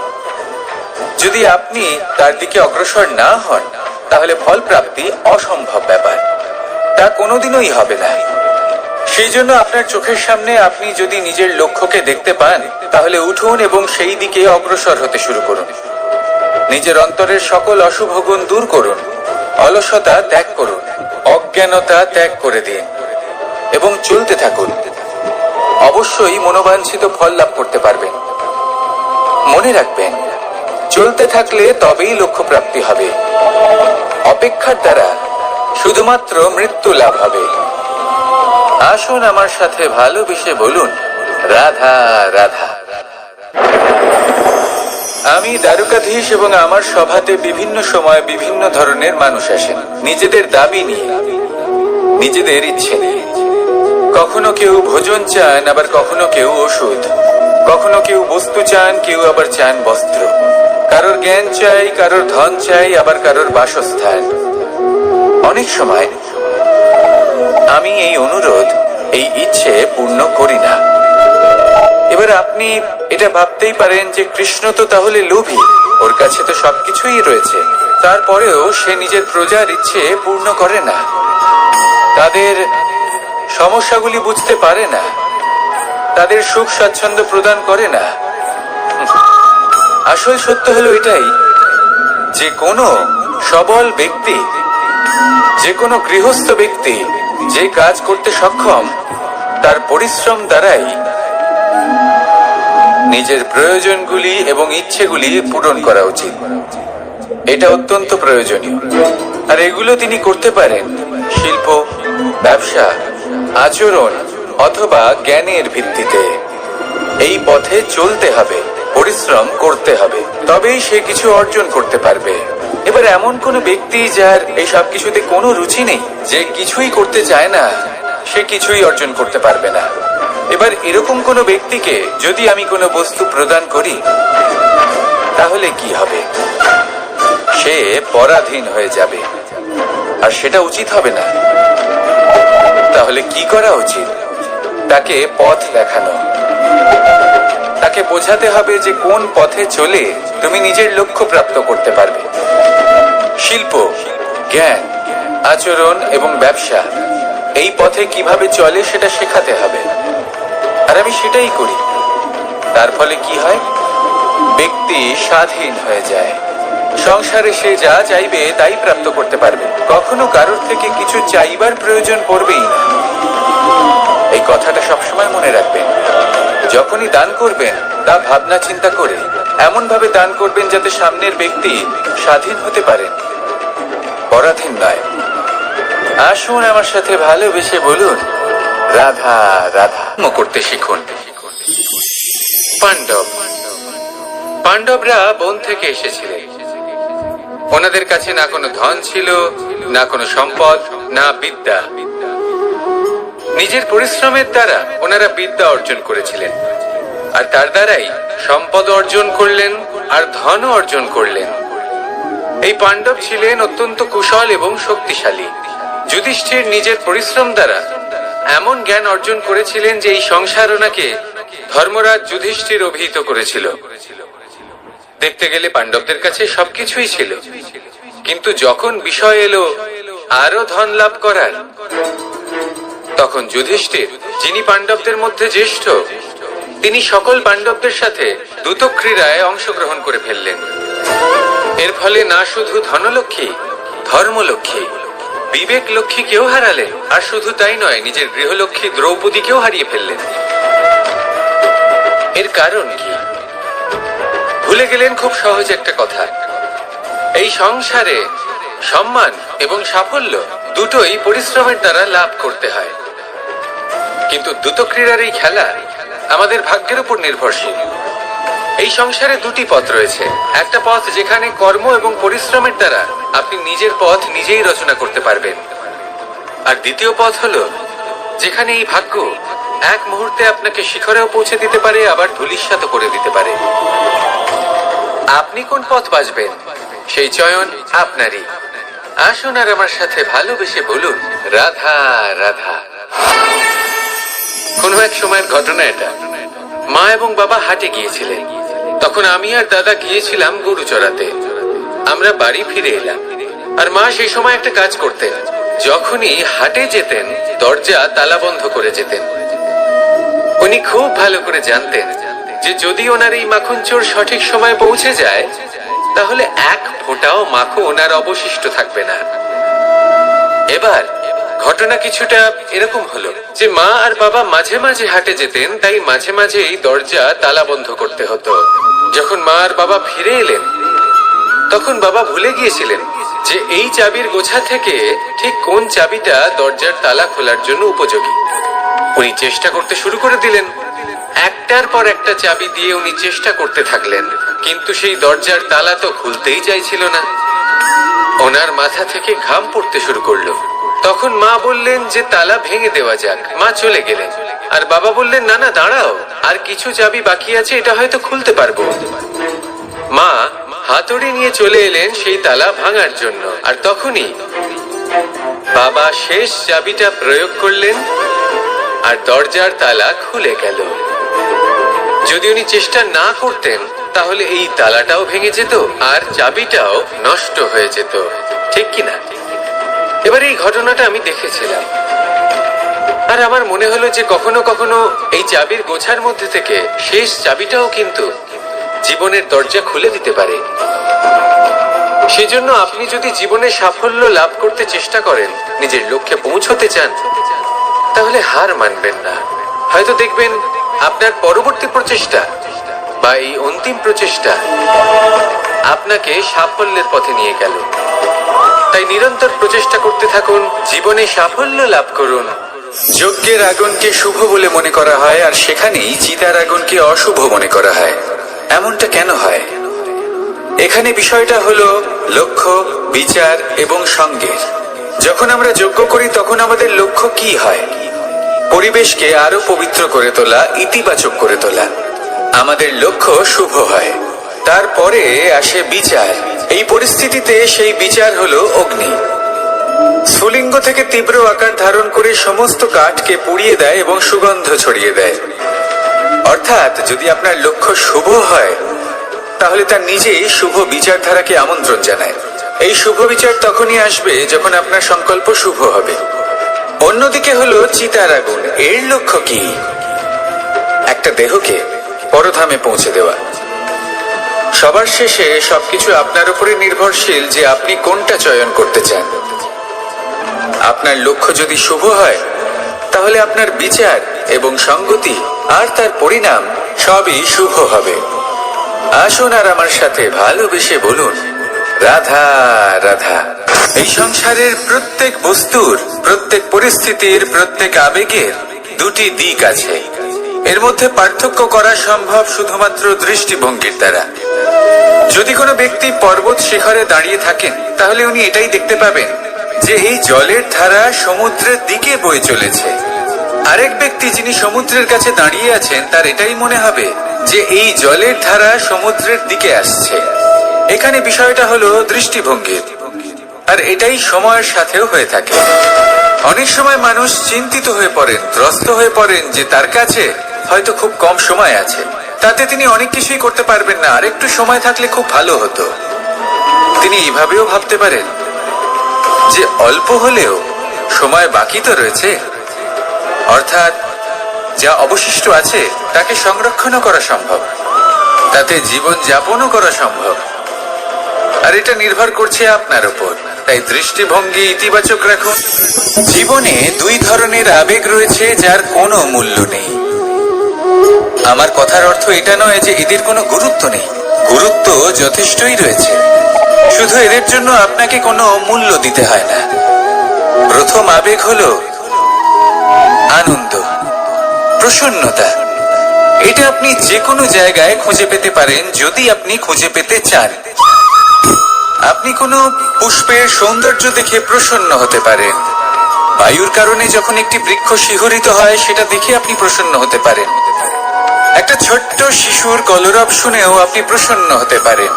যদি আপনি তার দিকে অগ্রসর না হন তাহলে ফল প্রাপ্তি অসম্ভব ব্যাপার, তা কোনোদিনই হবে না। সেই জন্য আপনার চোখের সামনে আপনি যদি নিজের লক্ষ্যকে দেখতে পান, তাহলে উঠুন এবং সেই দিকে অগ্রসর হতে শুরু করুন। নিজের অন্তরের সকল অশুভ গুণ দূর করুন, অলসতা ত্যাগ করুন, অজ্ঞানতা ত্যাগ করে দিন এবং চলতে থাকুন। অবশ্যই মনোবাঞ্ছিত ফল লাভ করতে পারবেন। মনে রাখবেন, চলতে থাকলে তবেই লক্ষ্য প্রাপ্তি হবে। অপেক্ষার দ্বারা শুধুমাত্র মৃত্যু লাভ হবে। আসুন আমার সাথে ভালোবেসে বলুন, রাধা রাধা। আমি দ্বারকাধীশ এবং আমার সভাতে বিভিন্ন সময় বিভিন্ন ধরনের মানুষ আসেন, নিজেদের দাবি নিয়ে, নিজেদের ইচ্ছে নিয়ে। কখনো কেউ ভোজন চান, আবার কখনো কেউ ওষুধ, কখনো কেউ বস্তু চান, কেউ আবার চান বস্ত্র। কারোর জ্ঞান চাই, কারোর ধন চাই, আবার কারোর বাসস্থান। অনেক সময় আমি এই অনুরোধ, এই ইচ্ছে পূর্ণ করি না। এবার আপনি এটা ভাবতেই পারেন যে কৃষ্ণ তো তাহলে লোভী, ওর কাছে তো সবকিছুই রয়েছে, তারপরেও সে নিজের প্রজার ইচ্ছে পূর্ণ করে না, তাদের সমস্যাগুলি বুঝতে পারে না, তাদের সুখ স্বাচ্ছন্দ্য প্রদান করে না। আসল সত্য হলো এটাই যে কোনো সবল ব্যক্তি, যে কোনো গৃহস্থ ব্যক্তি যে কাজ করতে সক্ষম, তার পরিশ্রম দ্বারাই নিজের প্রয়োজনগুলি এবং ইচ্ছেগুলি পূরণ করা উচিত। এটা অত্যন্ত প্রয়োজনীয়। আর এগুলো তিনি করতে পারেন শিল্প, ব্যবসা, আচরণ অথবা জ্ঞানের ভিত্তিতে। এই পথে চলতে হবে, পরিশ্রম করতে হবে, তবেই সে কিছু অর্জন করতে পারবে। এবার এমন কোন ব্যক্তি যার এই সব কিছুতে কোনো রুচি নেই, যে কিছুই করতে চায় না, সে কিছুই অর্জন করতে পারবে না। এবার এরকম কোন ব্যক্তিকে যদি আমি কোনো বস্তু প্রদান করি, তাহলে কি হবে? সে পরাধীন হয়ে যাবে, আর সেটা উচিত হবে না। তাহলে কি করা উচিত? তাকে পথ দেখানো, তাকে বোঝাতে হবে যে কোন পথে চলে তুমি নিজের লক্ষ্য প্রাপ্ত করতে পারবে। শিল্প, জ্ঞান, আচরণ এবং ব্যবসা, এই পথে কিভাবে চলে সেটা শেখাতে হবে। আর আমি সেটাই করি। তার ফলে কি হয়? ব্যক্তি স্বাধীন হয়ে যায়। সংসারে সে যা চাইবে তাই প্রাপ্ত করতে পারবে, কখনো কারোর থেকে কিছু চাইবার প্রয়োজন পড়বেই না। এই কথাটা সবসময় মনে রাখবেন। যখনই দান করবেন, তা ভাবনা চিন্তা করে এমন ভাবে দান করবেন যাতে সামনের ব্যক্তি স্বাধীন হতে পারেন, পরাধীন নয়।
আসুন আমার সাথে ভালোবেসে বলুন রাধা রাধা। করতে শিখুন। পাণ্ডবরা বন থেকে এসেছিলেন। ওনাদের কাছে না কোনো ধন ছিল, না কোনো সম্পদ, না বিদ্যা। নিজের পরিশ্রমের দ্বারা ওনারা বিদ্যা অর্জন করেছিলেন, আর তার দ্বারাই সম্পদ অর্জন করলেন আর ধনও অর্জন করলেন। এই পাণ্ডব ছিলেন অত্যন্ত কুশল এবং শক্তিশালী। যুধিষ্ঠির নিজের পরিশ্রম দ্বারা এমন জ্ঞান অর্জন করেছিলেন যে এই সংসার ওনাকে ধর্মরাজ যুধিষ্ঠির অভিহিত করেছিল। দেখতে গেলে পাণ্ডবদের কাছে সবকিছুই ছিল, কিন্তু যখন বিষয় এলো আরো ধন লাভ করার, তখন যুধিষ্ঠির, যিনি পাণ্ডবদের মধ্যে জ্যেষ্ঠ, তিনি সকল পাণ্ডবদের সাথে দ্যুতক্রীড়ায় অংশগ্রহণ করে ফেললেন। এর ফলে না শুধু ধনলক্ষ্মী, ধর্মলক্ষ্মী, বিবেক লক্ষ্মীকেও হারালেন, আর শুধু তাই নয়, নিজের গৃহলক্ষ্মী দ্রৌপদীকেও হারিয়ে ফেললেন। এর কারণ কি? ভুলে গেলেন খুব সহজ একটা কথা, এই সংসারে সম্মান এবং সাফল্য দুটোই পরিশ্রমের দ্বারা লাভ করতে হয়, কিন্তু দ্যুতক্রীড়ার এই খেলা আমাদের ভাগ্যের উপর নির্ভরশীল। এই সংসারে দুটি পথ রয়েছে। একটা পথ যেখানে কর্ম এবং পরিশ্রমের দ্বারা আপনি নিজের পথ নিজেই রচনা করতে পারবেন, আর দ্বিতীয় পথ হলো যেখানে এই ভাগ্য এক মুহূর্তে আপনাকে শিখরেও পৌঁছে দিতে পারে, আবার ধূলিসাৎ করে দিতে পারে। আপনি কোন পথ বাছবেন সেই চয়ন আপনারই। আসুন আর আমার সাথে ভালোবেসে বলুন রাধা রাধা। কোনো এক সময়ের ঘটনা এটা। মা এবং বাবা হাটে গিয়েছিলেন, তখন আমি আর দাদা গিয়েছিলাম গরু চড়াতে। আমরা বাড়ি ফিরে এলাম, আর মা সেই সময় একটা কাজ করতেন। যখনই হাটে যেতেন দরজা তালা বন্ধ করে যেতেন। উনি খুব ভালো করে জানতেন যে যদি ওনার এই মাখন চোর সঠিক সময় পৌঁছে যায়, তাহলে এক ফোঁটাও মাখন আর অবশিষ্ট থাকবে না। এবার ঘটনা কিছুটা এরকম হলো যে মা আর বাবা মাঝে মাঝে হাটে যেতেন, তাই মাঝে মাঝে এই দরজা তালা বন্ধ করতে হতো। যখন মা আর বাবা ফিরে এলেন, তখন বাবা ভুলে গিয়েছিলেন যে এই চাবির গোছা থেকে ঠিক কোন চাবিটা দরজার তালা খোলার জন্য উপযোগী। উনি চেষ্টা করতে শুরু করে দিলেন। একটার পর একটা চাবি দিয়ে উনি চেষ্টা করতে থাকলেন, কিন্তু সেই দরজার তালা তো খুলতেই চাইছিল না। ওনার মাথা থেকে ঘাম পড়তে শুরু করলো। তখন মা বললেন যে তালা ভেঙে দেওয়া যাক। মা চলে গেলেন, আর বাবা বললেন না না দাঁড়াও, আর কিছু চাবি বাকি আছে, এটা হয়তো খুলতে পারবো। মা হাতুড়ি নিয়ে চলে এলেন সেই তালা ভাঙার জন্য, আর তখনই বাবা শেষ চাবিটা প্রয়োগ করলেন আর দরজার তালা খুলে গেল। যদি উনি চেষ্টা না করতেন তাহলে এই তালাটাও ভেঙে যেত আর চাবিটাও নষ্ট হয়ে যেত, ঠিক কিনা? এবার এই ঘটনাটা আমি দেখেছিলাম, আর আমার মনে হলো যে কখনো কখনো এই চাবির গোছার মধ্যে থেকে শেষ চাবিটাও কিন্তু জীবনের দরজা খুলে দিতে পারে। সেজন্য আপনি যদি জীবনে সাফল্য লাভ করতে চেষ্টা করেন, নিজের লক্ষ্যে পৌঁছতে চান, তাহলে হার মানবেন না। হয়তো দেখবেন আপনার পরবর্তী প্রচেষ্টা বা এই অন্তিম প্রচেষ্টা আপনাকে সাফল্যের পথে নিয়ে গেল। তাই নিরন্তর প্রচেষ্টা করতে থাকুন, জীবনে সাফল্য লাভ করুন। যজ্ঞের আগুনকে শুভ বলে মনে করা হয়, আর সেখানেই চিতার আগুনকে অশুভ মনে করা হয়। এমনটা কেন হয়? এখানে বিষয়টা হলো লক্ষ্য, বিচার এবং সঙ্গের। যখন আমরা যজ্ঞ করি তখন আমাদের লক্ষ্য কি হয়? পরিবেশকে আরো পবিত্র করে তোলা, ইতিবাচক করে তোলা। আমাদের লক্ষ্য শুভ হয়। তারপরে আসে বিচার। এই পরিস্থিতিতে সেই বিচার হলো অগ্নি। স্ফুলিঙ্গ থেকে তীব্র আকার ধারণ করে সমস্ত কাঠকে পুড়িয়ে দেয় এবং সুগন্ধ ছড়িয়ে দেয়। অর্থাৎ যদি আপনার লক্ষ্য শুভ হয়, তাহলে তার নিজেই শুভ বিচারধারাকে আমন্ত্রণ জানায়। এই শুভ বিচার তখনই আসবে যখন আপনার সংকল্প শুভ হবে। অন্যদিকে হলো চিতার আগুন। এর লক্ষ্য কি? একটা দেহকে পরধামে পৌঁছে দেওয়া। সবার শেষে সবকিছু আপনার উপরে নির্ভরশীল যে আপনি কোনটা চয়ন করতে চান। আপনার লক্ষ্য যদি শুভ হয়, তাহলে আপনার বিচার এবং সঙ্গতি আর তার পরিণাম সবই শুভ হবে। আসুন আর আমার সাথে ভালোবেসে বলুন রাধা রাধা।
এই সংসারের প্রত্যেক বস্তুর, প্রত্যেক পরিস্থিতির, প্রত্যেক আবেগের দুটি দিক আছে। এর মধ্যে পার্থক্য করা সম্ভব শুধুমাত্র দৃষ্টিভঙ্গির দ্বারা। যদি কোনো ব্যক্তি পর্বত শিখরে দাঁড়িয়ে থাকেন, তাহলে উনি এটাই দেখতে পাবেন যে এই জলের ধারা সমুদ্রের দিকে বয়ে চলেছে। আরেক ব্যক্তি যিনি সমুদ্রের কাছে দাঁড়িয়ে আছেন, তার এটাই মনে হবে যে এই জলের ধারা সমুদ্রের দিকে আসছে। এখানে বিষয়টা হলো দৃষ্টিভঙ্গির, আর এটাই সময়ের সাথেও হয়ে থাকে। অনেক সময় মানুষ চিন্তিত হয়ে পড়েন, ত্রস্ত হয়ে পড়েন যে তার কাছে হয়তো খুব কম সময় আছে, তাতে তিনি অনেক কিছুই করতে পারবেন না, আর একটু সময় থাকলে খুব ভালো হতো। তিনি এইভাবেও ভাবতে পারেন যে অল্প হলেও সময় বাকি তো রয়েছে, অর্থাৎ যা অবশিষ্ট আছে তাকে সংরক্ষণও করা সম্ভব, তাতে জীবন যাপনও করা সম্ভব। আর এটা নির্ভর করছে আপনার উপর। তাই দৃষ্টিভঙ্গি ইতিবাচক রাখুন। জীবনে দুই ধরনের আবেগ রয়েছে যার কোনো মূল্য নেই। আমার কথার অর্থ এটা নয় যে এদের কোনো গুরুত্ব নেই, গুরুত্ব যথেষ্টই রয়েছে, শুধু এদের জন্য আপনাকে কোনো মূল্য দিতে হয় না। প্রথম আবেগ হলো আনন্দ, প্রসন্নতা। এটা আপনি যে কোনো জায়গায় খুঁজে পেতে পারেন যদি আপনি খুঁজে পেতে চান। আপনি কোনো পুষ্পের সৌন্দর্য দেখে প্রসন্ন হতে পারেন। বায়ুর কারণে যখন একটি বৃক্ষ শিহরিত হয়, সেটা দেখে আপনি প্রসন্ন হতে পারেন। একটা ছোট্ট শিশুর কলরব শুনেও আপনি প্রসন্ন হতে পারেন।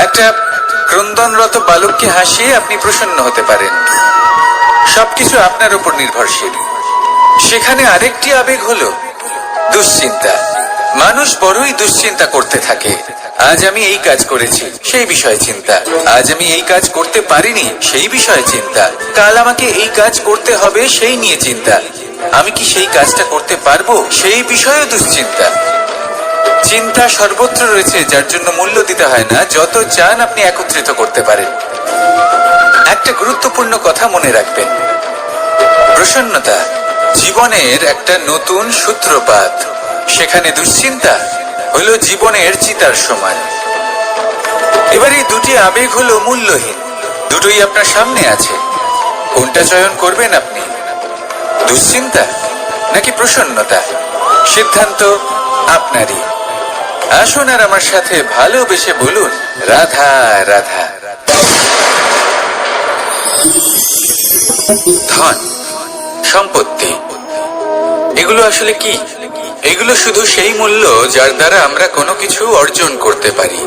একটা ক্রন্দনরত বালককে হাসিয়ে আপনি প্রসন্ন হতে পারেন। সবকিছু আপনার উপর নির্ভরশীল। সেখানে আরেকটি আবেগ হলো দুশ্চিন্তা। মানুষ বড়ই দুশ্চিন্তা করতে থাকে। আজ আমি এই কাজ করেছি, সেই বিষয়ে চিন্তা। আজ আমি এই কাজ করতে পারিনি, সেই বিষয়ে চিন্তা। কাল আমাকে এই কাজ করতে হবে, সেই নিয়ে চিন্তা। আমি কি সেই কাজটা করতে পারবো, সেই বিষয়ে দুশ্চিন্তা। চিন্তা সর্বত্র রয়েছে, যার জন্য মূল্য দিতে হয় না। যত চান আপনি একত্রিত করতে পারেন। একটা গুরুত্বপূর্ণ কথা মনে রাখবেন, প্রসন্নতা জীবনের একটা নতুন সূত্রপাত। সেখানে দুশ্চিন্তা হলো জীবনের চিতার সমান। এবার এই দুটি আবেগ হলো মূল্যহীন, দুটোই আপনার সামনে আছে। কোনটা চয়ন করবেন আপনি, দুশ্চিন্তা নাকি প্রসন্নতা? সিদ্ধান্ত আপনারই। আসুন আর আমার সাথে ভালোবেসে বলুন, রাধা রাধা। ধন, সম্পত্তি, এগুলো আসলে কি? এগুলো শুধু সেই মূল্য যার দ্বারা আমরা কোনো কিছু অর্জন করতে পারি।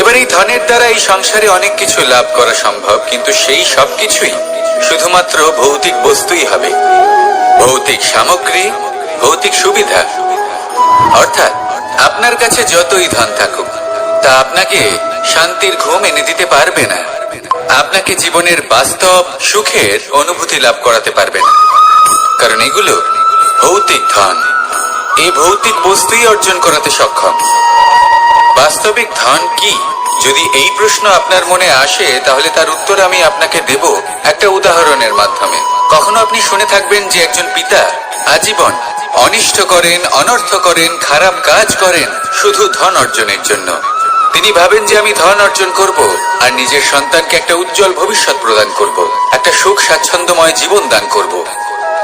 এবার এই ধনের দ্বারা এই সংসারে অনেক কিছু লাভ করা সম্ভব, কিন্তু সেই সব কিছুই শুধুমাত্র ভৌতিক বস্তুই হবে, ভৌতিক সামগ্রী, ভৌতিক সুবিধা। অর্থাৎ আপনার কাছে যতই ধন থাকুক, তা আপনাকে শান্তির ঘুম এনে দিতে পারবে না, আপনাকে জীবনের বাস্তব সুখের অনুভূতি লাভ করাতে পারবে না, কারণ এগুলো ভৌতিক ধন। এই ভৌতিক বস্তুই অর্জন করাতে সক্ষম। বাস্তবিক ধন কি? যদি এই প্রশ্ন আপনার মনে আসে, তাহলে তার উত্তর আমি আপনাকে দেব একটা উদাহরণের মাধ্যমে। কখনো আপনি শুনে থাকবেন যে একজন পিতা আজীবন অনিষ্ট করেন, অনর্থ করেন, খারাপ কাজ করেন শুধু ধন অর্জনের জন্য। তিনি ভাবেন যে আমি ধন অর্জন করব আর নিজের সন্তানকে একটা উজ্জ্বল ভবিষ্যৎ প্রদান করব, একটা সুখ স্বাচ্ছন্দ্যময় জীবন দান করব।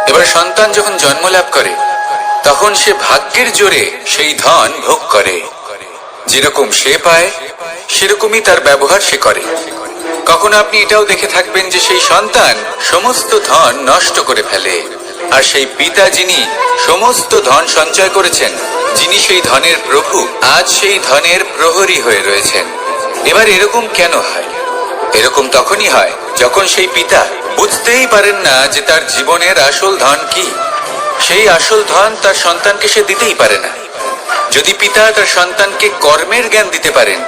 এবার সন্তান যখন জন্ম লাভ করে, তখন সে ভাগ্যের জোরে সেই ধন ভোগ করে। যেরকম সে পায়, সেরকমই তার ব্যবহার সে করে। কখনো আপনি এটাও দেখে থাকবেন যে সেই সন্তান সমস্ত ধন নষ্ট করে ফেলে, আর সেই পিতা যিনি সমস্ত ধন সঞ্চয় করেছেন, যিনি সেই ধনের প্রভু, আজ সেই ধনের প্রহরী হয়ে রয়েছেন। এবার এরকম কেন হয়? এরকম তখনই হয় যখন সেই পিতা বুঝতেই পারেন না যে তার জীবনের আসল ধন কি। সেই আসল ধন তার সন্তানকে সে দিতেই পারে না। যদি পিতা তার সন্তানকে কর্মের জ্ঞান দিতে পারেন,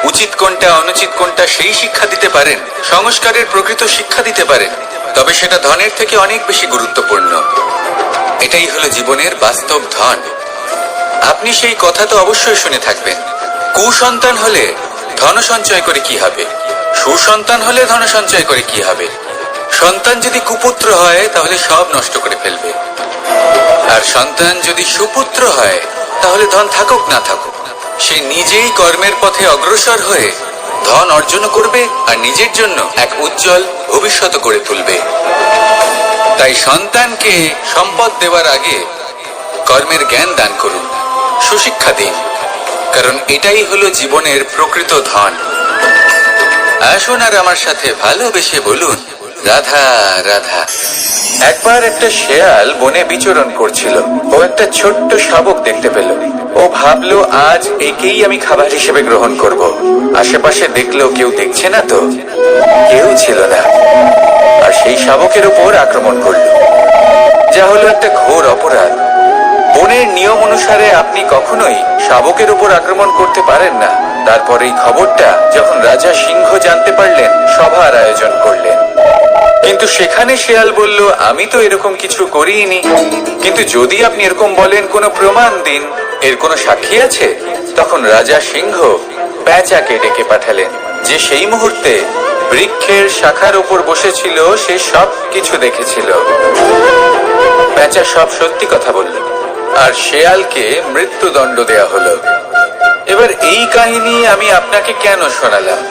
উচিত কোনটা অনুচিত কোনটা সেই শিক্ষা দিতে পারেন, সংস্কারের প্রকৃত শিক্ষা দিতে পারেন, তবে সেটা ধনের থেকে অনেক বেশি গুরুত্বপূর্ণ। এটাই হলো জীবনের বাস্তব ধন। আপনি সেই কথা তো অবশ্যই শুনে থাকবেন, কুসন্তান হলে ধন সঞ্চয় করে কি হবে, সুসন্তান হলে ধন সঞ্চয় করে কি হবে। সন্তান যদি কুপুত্র হয়, তাহলে সব নষ্ট করে ফেলবে, আর সন্তান যদি সুপুত্র হয়, তাহলে ধন থাকুক না থাকুক, সে নিজেই কর্মের পথে অগ্রসর হয়ে ধন অর্জন করবে আর নিজের জন্য এক উজ্জ্বল ভবিষ্যৎ করে তুলবে। তাই সন্তানকে সম্পদ দেওয়ার আগে কর্মের জ্ঞান দান করুন, সুশিক্ষা দিন, কারণ এটাই হলো জীবনের প্রকৃত ধন। আসুন আর আমার সাথে ভালোবেসে বলুন, রাধা রাধা। একবার একটা শেয়াল বনে বিচরণ করছিল। ও একটা ছোট্ট শাবক দেখতে পেল। ও ভাবলো, আজ একেই আমি খাবার হিসেবে গ্রহণ করব। আশেপাশে দেখলো কেউ দেখছে না তো, কেউ ছিল না, আর সেই শাবকের উপর আক্রমণ করলো, যা হলো একটা ঘোর অপরাধ। বনের নিয়ম অনুসারে আপনি কখনোই শাবকের উপর আক্রমণ করতে পারেন না। তারপর এই খবরটা যখন রাজা সিংহ জানতে পারলেন, সভার আয়োজন করলেন। কিন্তু সেখানে শেয়াল বলল, আমি তো এরকম কিছু করিনি। কিন্তু যদি আপনি এরকম বলেন, কোনো প্রমাণ দিন, এর কোনো সাক্ষী আছে? তখন রাজা সিংহ পেঁচাকে ডেকে পাঠালেন, যে সেই মুহূর্তে বৃক্ষের শাখার উপর বসেছিল। সে সব কিছু দেখেছিল। পেঁচা সব সত্যি কথা বলল, আর শেয়ালকে মৃত্যুদণ্ড দেয়া হলো। এবার এই কাহিনী আমি আপনাকে কেন শোনালাম?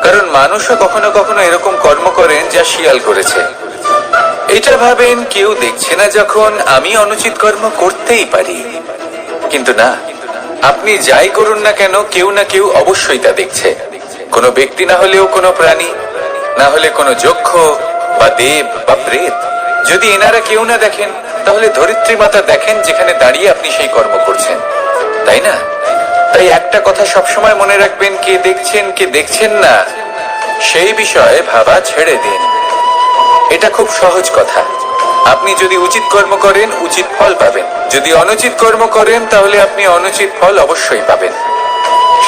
কারণ মানুষও কখনো কখনো এরকম কর্ম করেন যা শিয়াল করেছে। এটা ভাবেন কেউ দেখছে না, যখন আমি অনুচিত কর্ম করতেই পারি। কিন্তু না, আপনি যাই করুন না কেন, কেউ না কেউ অবশ্যই তা দেখছে। কোনো ব্যক্তি না হলেও কোনো প্রাণী, না হলে কোনো যক্ষ বা দেব বা প্রেত। যদি এনারা কেউ না দেখেন, তাহলে ধরিত্রী মাতা দেখেন, যেখানে দাঁড়িয়ে আপনি সেই কর্ম করছেন, তাই না? তাই একটা কথা সবসময় মনে রাখবেন, কে দেখছেন কে দেখছেন না সেই বিষয়ে ভাবা ছেড়ে দিন। এটা খুব সহজ কথা। আপনি যদি উচিত কর্ম করেন, উচিত ফল পাবেন। যদি অনুচিত কর্ম করেন, তাহলে আপনি অনুচিত ফল অবশ্যই পাবেন।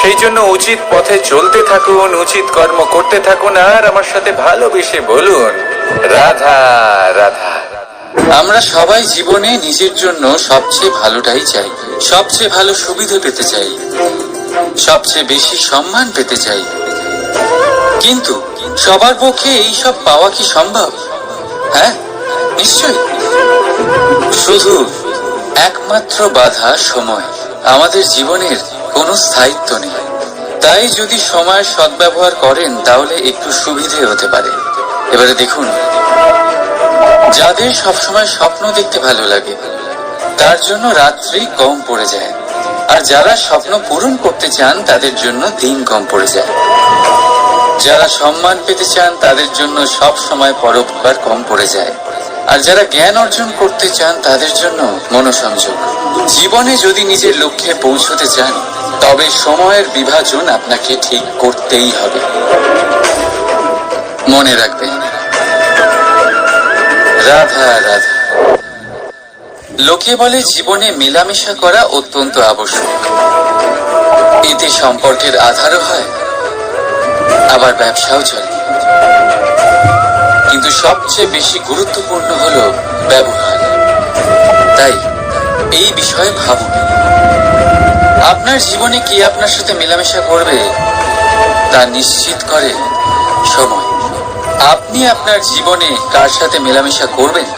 সেই জন্য উচিত পথে চলতে থাকুন, উচিত কর্ম করতে থাকুন, আর আমার সাথে ভালোবেসে বলুন, রাধা রাধা। আমরা সবাই জীবনে নিজের জন্য সবচেয়ে ভালোটাই চাই, সবচেয়ে ভালো সুবিধা পেতে চাই, সবচেয়ে বেশি সম্মান পেতে চাই। কিন্তু সবার পক্ষে এই সব পাওয়া কি সম্ভব? হ্যাঁ, নিশ্চয়ই। শুধু একমাত্র বাধা সময়। আমাদের জীবনের কোনো স্থায়িত্ব নেই। তাই যদি সময়ের সদ্ব্যবহার করেন, তাহলে একটু সুবিধে হতে পারে। এবারে দেখুন, যাদের সবসময় স্বপ্ন দেখতে ভালো লাগে, তার জন্য রাত্রি কম পড়ে যায়। আর যারা স্বপ্ন পূরণ করতে চান, তাদের জন্য দিন কম পড়ে যায়। যারা সম্মান পেতে চান, তাদের জন্য সব সময় পরোপকার কম পড়ে যায়। আর যারা জ্ঞান অর্জন করতে চান, তাদের জন্য মনোসংযোগ। জীবনে যদি নিজের লক্ষ্যে পৌঁছতে চান, তবে সময়ের বিভাজন আপনাকে ঠিক করতেই হবে। মনে রাখবেন, রাধা রাধা। লোকে বলে জীবনে মেলামেশা করা অত্যন্ত আবশ্যক। এতে সম্পর্কের আধারও হয়, আবার ব্যবসাও চলে। কিন্তু সবচেয়ে বেশি গুরুত্বপূর্ণ হলো ব্যবহার। তাই এই বিষয়ে ভাবুন, আপনার জীবনে কে আপনার সাথে মেলামেশা করবে তা নিশ্চিত করে সময়। আপনি আপনার জীবনে কার সাথে মেলামেশা করবেন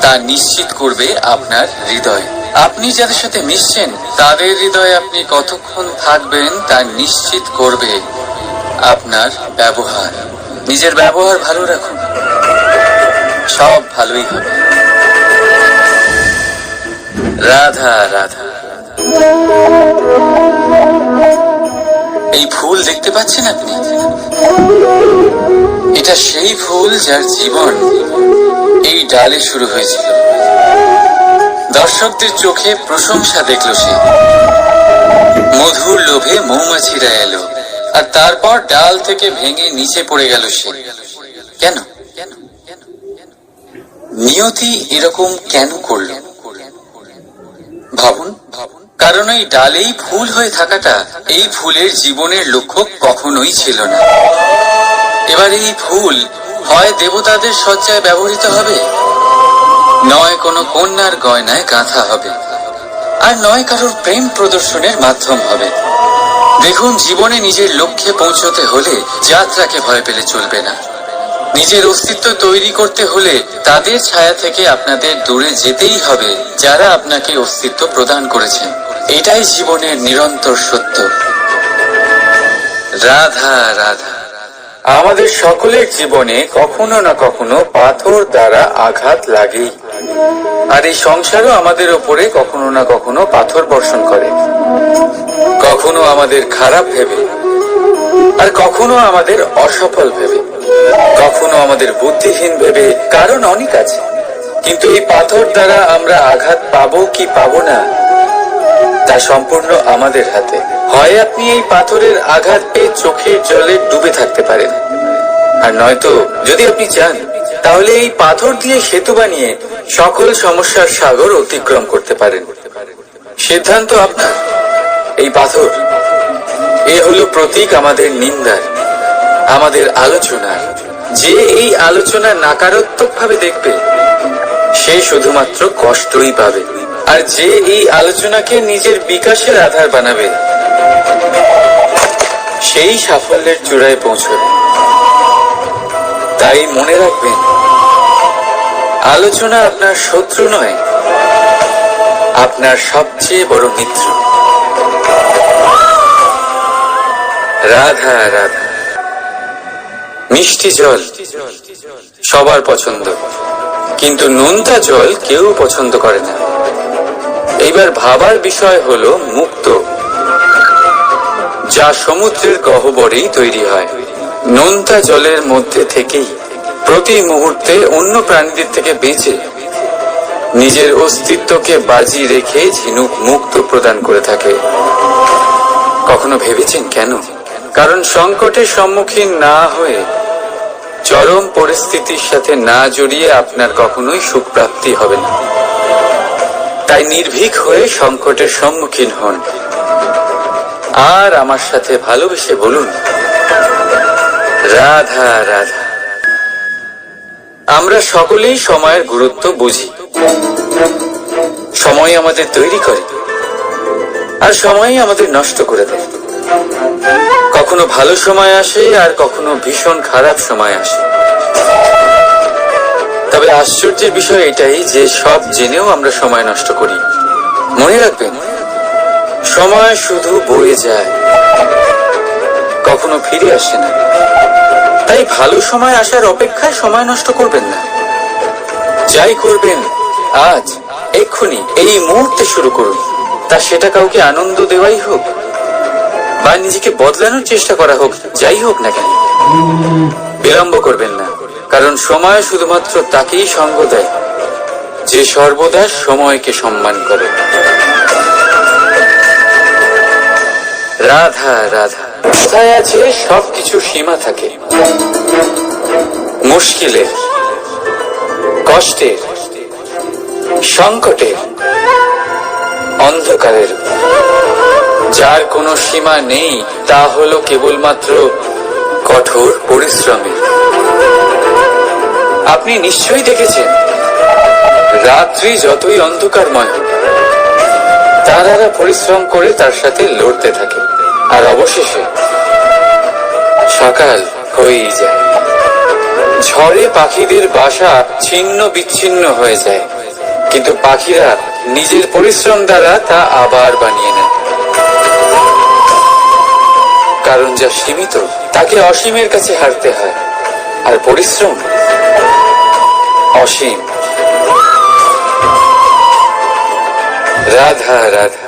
তা নিশ্চিত করবে আপনার হৃদয়। আপনি যাদের সাথে মিশছেন, তাদের হৃদয়ে আপনি কতক্ষণ থাকবেন তা নিশ্চিত করবে আপনার ব্যবহার। নিজের ব্যবহার ভালো রাখুন, সব ভালোই হবে। রাধা রাধা। এই ফুল দেখতে পাচ্ছেন আপনি? এটা সেই ফুল যার জীবন এই ডালে শুরু হয়েছিল। দর্শকদের চোখে প্রশংসা দেখল সে। মধুর লোভে মৌমাছিরা এলো, আর তারপর ডাল থেকে ভেঙে নিচে পড়ে গেল সে। কেন? নিয়তি এরকম কেন করল? ভাবুন। কারণ এই ডালেই ফুল হয়ে থাকাটা এই ফুলের জীবনের লক্ষ্য কখনোই ছিল না। এবার এই ফুল হয় দেবতাদের সজ্জায় ব্যবহৃত হবে, নয় কোনো কন্যার গয়নায় গাঁথা হবে, আর নয় কারোর প্রেম প্রদর্শনের মাধ্যম হবে। দেখুন, জীবনে নিজের লক্ষ্যে পৌঁছতে হলে যাত্রাকে ভয় পেলে চলবে না। নিজের অস্তিত্ব তৈরি করতে হলে তাদের ছায়া থেকে আপনাদের দূরে যেতেই হবে, যারা আপনাকে অস্তিত্ব প্রদান করেছেন। এটাই জীবনের নিরন্তর সত্য। রাধা রাধা। আমাদের সকলের জীবনে কখনো না কখনো পাথর দ্বারা আঘাত লাগেই, আর এই সংসারও আমাদের উপরে কখনো না কখনো পাথর বর্ষণ করে, কখনো আমাদের খারাপ ভেবে, আর কখনো আমাদের অসফল ভেবে, কখনো আমাদের বুদ্ধিহীন ভেবে। কারণ অনেক আছে, কিন্তু এই পাথর দ্বারা আমরা আঘাত পাবো কি পাবো না তা সম্পূর্ণ আমাদের হাতে। হয় আপনি এই পাথরের আঘাত পেয়ে চোখের জলে ডুবে থাকতে পারেন, আর নয়তো যদি আপনি চান তাহলে এই পাথর দিয়ে সেতু বানিয়ে সকল সমস্যার সাগর অতিক্রম করতে পারেন। সিদ্ধান্ত আপনার। এই পাথর এ হলো প্রতীক আমাদের নিন্দার, আমাদের আলোচনার। যে এই আলোচনা নাকারাত্মক ভাবে দেখবে সে শুধুমাত্র কষ্টই পাবে, আর যে এই আলোচনাকে নিজের বিকাশের আধার বানাবে সেই সাফল্যের চূড়ায় পৌঁছবে। তাই মনে রাখবেন, আলোচনা আপনার শত্রু নয়, আপনার সবচেয়ে বড় মিত্র। রাধা রাধা। মিষ্টি জল সবার পছন্দ, কিন্তু নোনতা জল কেউ পছন্দ করে না। এইবার ভাবার বিষয় হলো মুক্ত, যা সমুদ্রের গহ্বরেই তৈরি হয়। নোনতা জলের মধ্যে থেকেই প্রতি মুহূর্তে অন্য প্রাণীদের থেকে বেঁচে নিজের অস্তিত্বকে বাজি রেখে ঝিনুক মুক্ত প্রদান করে থাকে। কখনো ভেবেছেন কেন? কারণ সংকটের সম্মুখীন না হয়ে, চরম পরিস্থিতির সাথে না জড়িয়ে আপনার কখনোই সুখ প্রাপ্তি হবে না। তাই নির্ভীক হয়ে সংকটের সম্মুখীন হন, আর আমার সাথে ভালোবেসে বলুন রাধা রাধা। আমরা সকলেই সময়ের গুরুত্ব বুঝি। সময় আমাদের তৈরি করে, আর সময়ই আমাদের নষ্ট করে দেয়। কখনো ভালো সময় আসে, আর কখনো ভীষণ খারাপ সময় আসে। তবে আশ্চর্যের বিষয় এটাই যে সব জেনেও আমরা সময় নষ্ট করি। মনে রাখবেন, সময় শুধু বয়ে যায়, কখনো ফিরে আসে না। তাই ভালো সময় আসার অপেক্ষায় সময় নষ্ট করবেন না। যাই করবেন আজ, এক্ষুনি, এই মুহূর্তে শুরু করুন। তা সেটা কাউকে আনন্দ দেওয়াই হোক, বা নিজেকে বদলানোর চেষ্টা করা হোক, যাই হোক না কেন, বিলম্ব করবেন না। কারণ সময় শুধুমাত্র তাকেই সঙ্গ দেয় যে সর্বদা সময়কে সম্মান করে। রাধা রাধা। কোথায় আছে সবকিছু সীমা থাকে, মুশকিলের, কষ্টের, সংকটের, অন্ধকারের। যার কোনো সীমা নেই তা হলো কেবলমাত্র কঠোর পরিশ্রমের। আপনি নিশ্চয়ই দেখেছেন, রাত্রি যতই অন্ধকারময় হোক, তারারা পরিশ্রম করে তার সাথে লড়তে থাকে, আর অবশেষে সকাল হয়েই যায়। ঝড়ে পাখিদের বাসা ছিন্ন বিচ্ছিন্ন হয়ে যায়, কিন্তু পাখিরা নিজের পরিশ্রম দ্বারা তা আবার বানিয়ে নেয়। কারণ যা সীমিত তাকে অসীমের কাছে হারতে হয়, আর পরিশ্রম অসীম। রাধা রাধা।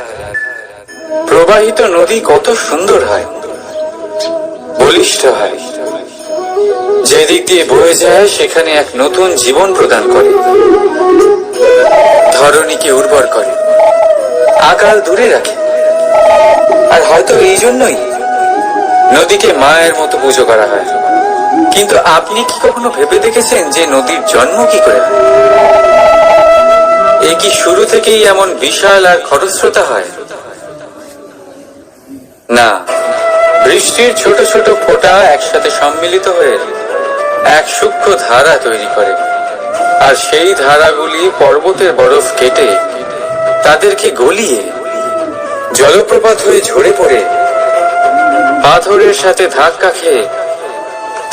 প্রবাহিত নদী কত সুন্দর হয়, বলিষ্ঠ হয়। যেদিক দিয়ে বয়ে যায় সেখানে এক নতুন জীবন প্রদান করে, ধরণীকে উর্বর করে, আকাল দূরে রাখে। আর হয়তো এই জন্যই নদীকে মায়ের মতো পুজো করা হয়। কিন্তু আপনি কি কখনো ভেবে দেখেছেন যে নদীর জন্ম কি করে হয়? এ কি শুরু থেকেই এমন বিশাল আর খরস্রোতা হয়? না, বৃষ্টির ছোট ছোট ফোঁটা একসাথে সম্মিলিত হয়ে এক সূক্ষ্ম ধারা তৈরি করে, আর সেই ধারাগুলি পর্বতের বরফ কেটে তাদেরকে গলিয়ে জলপ্রপাত হয়ে ঝরে পড়ে পাথরের সাথে ধাক্কা খেয়ে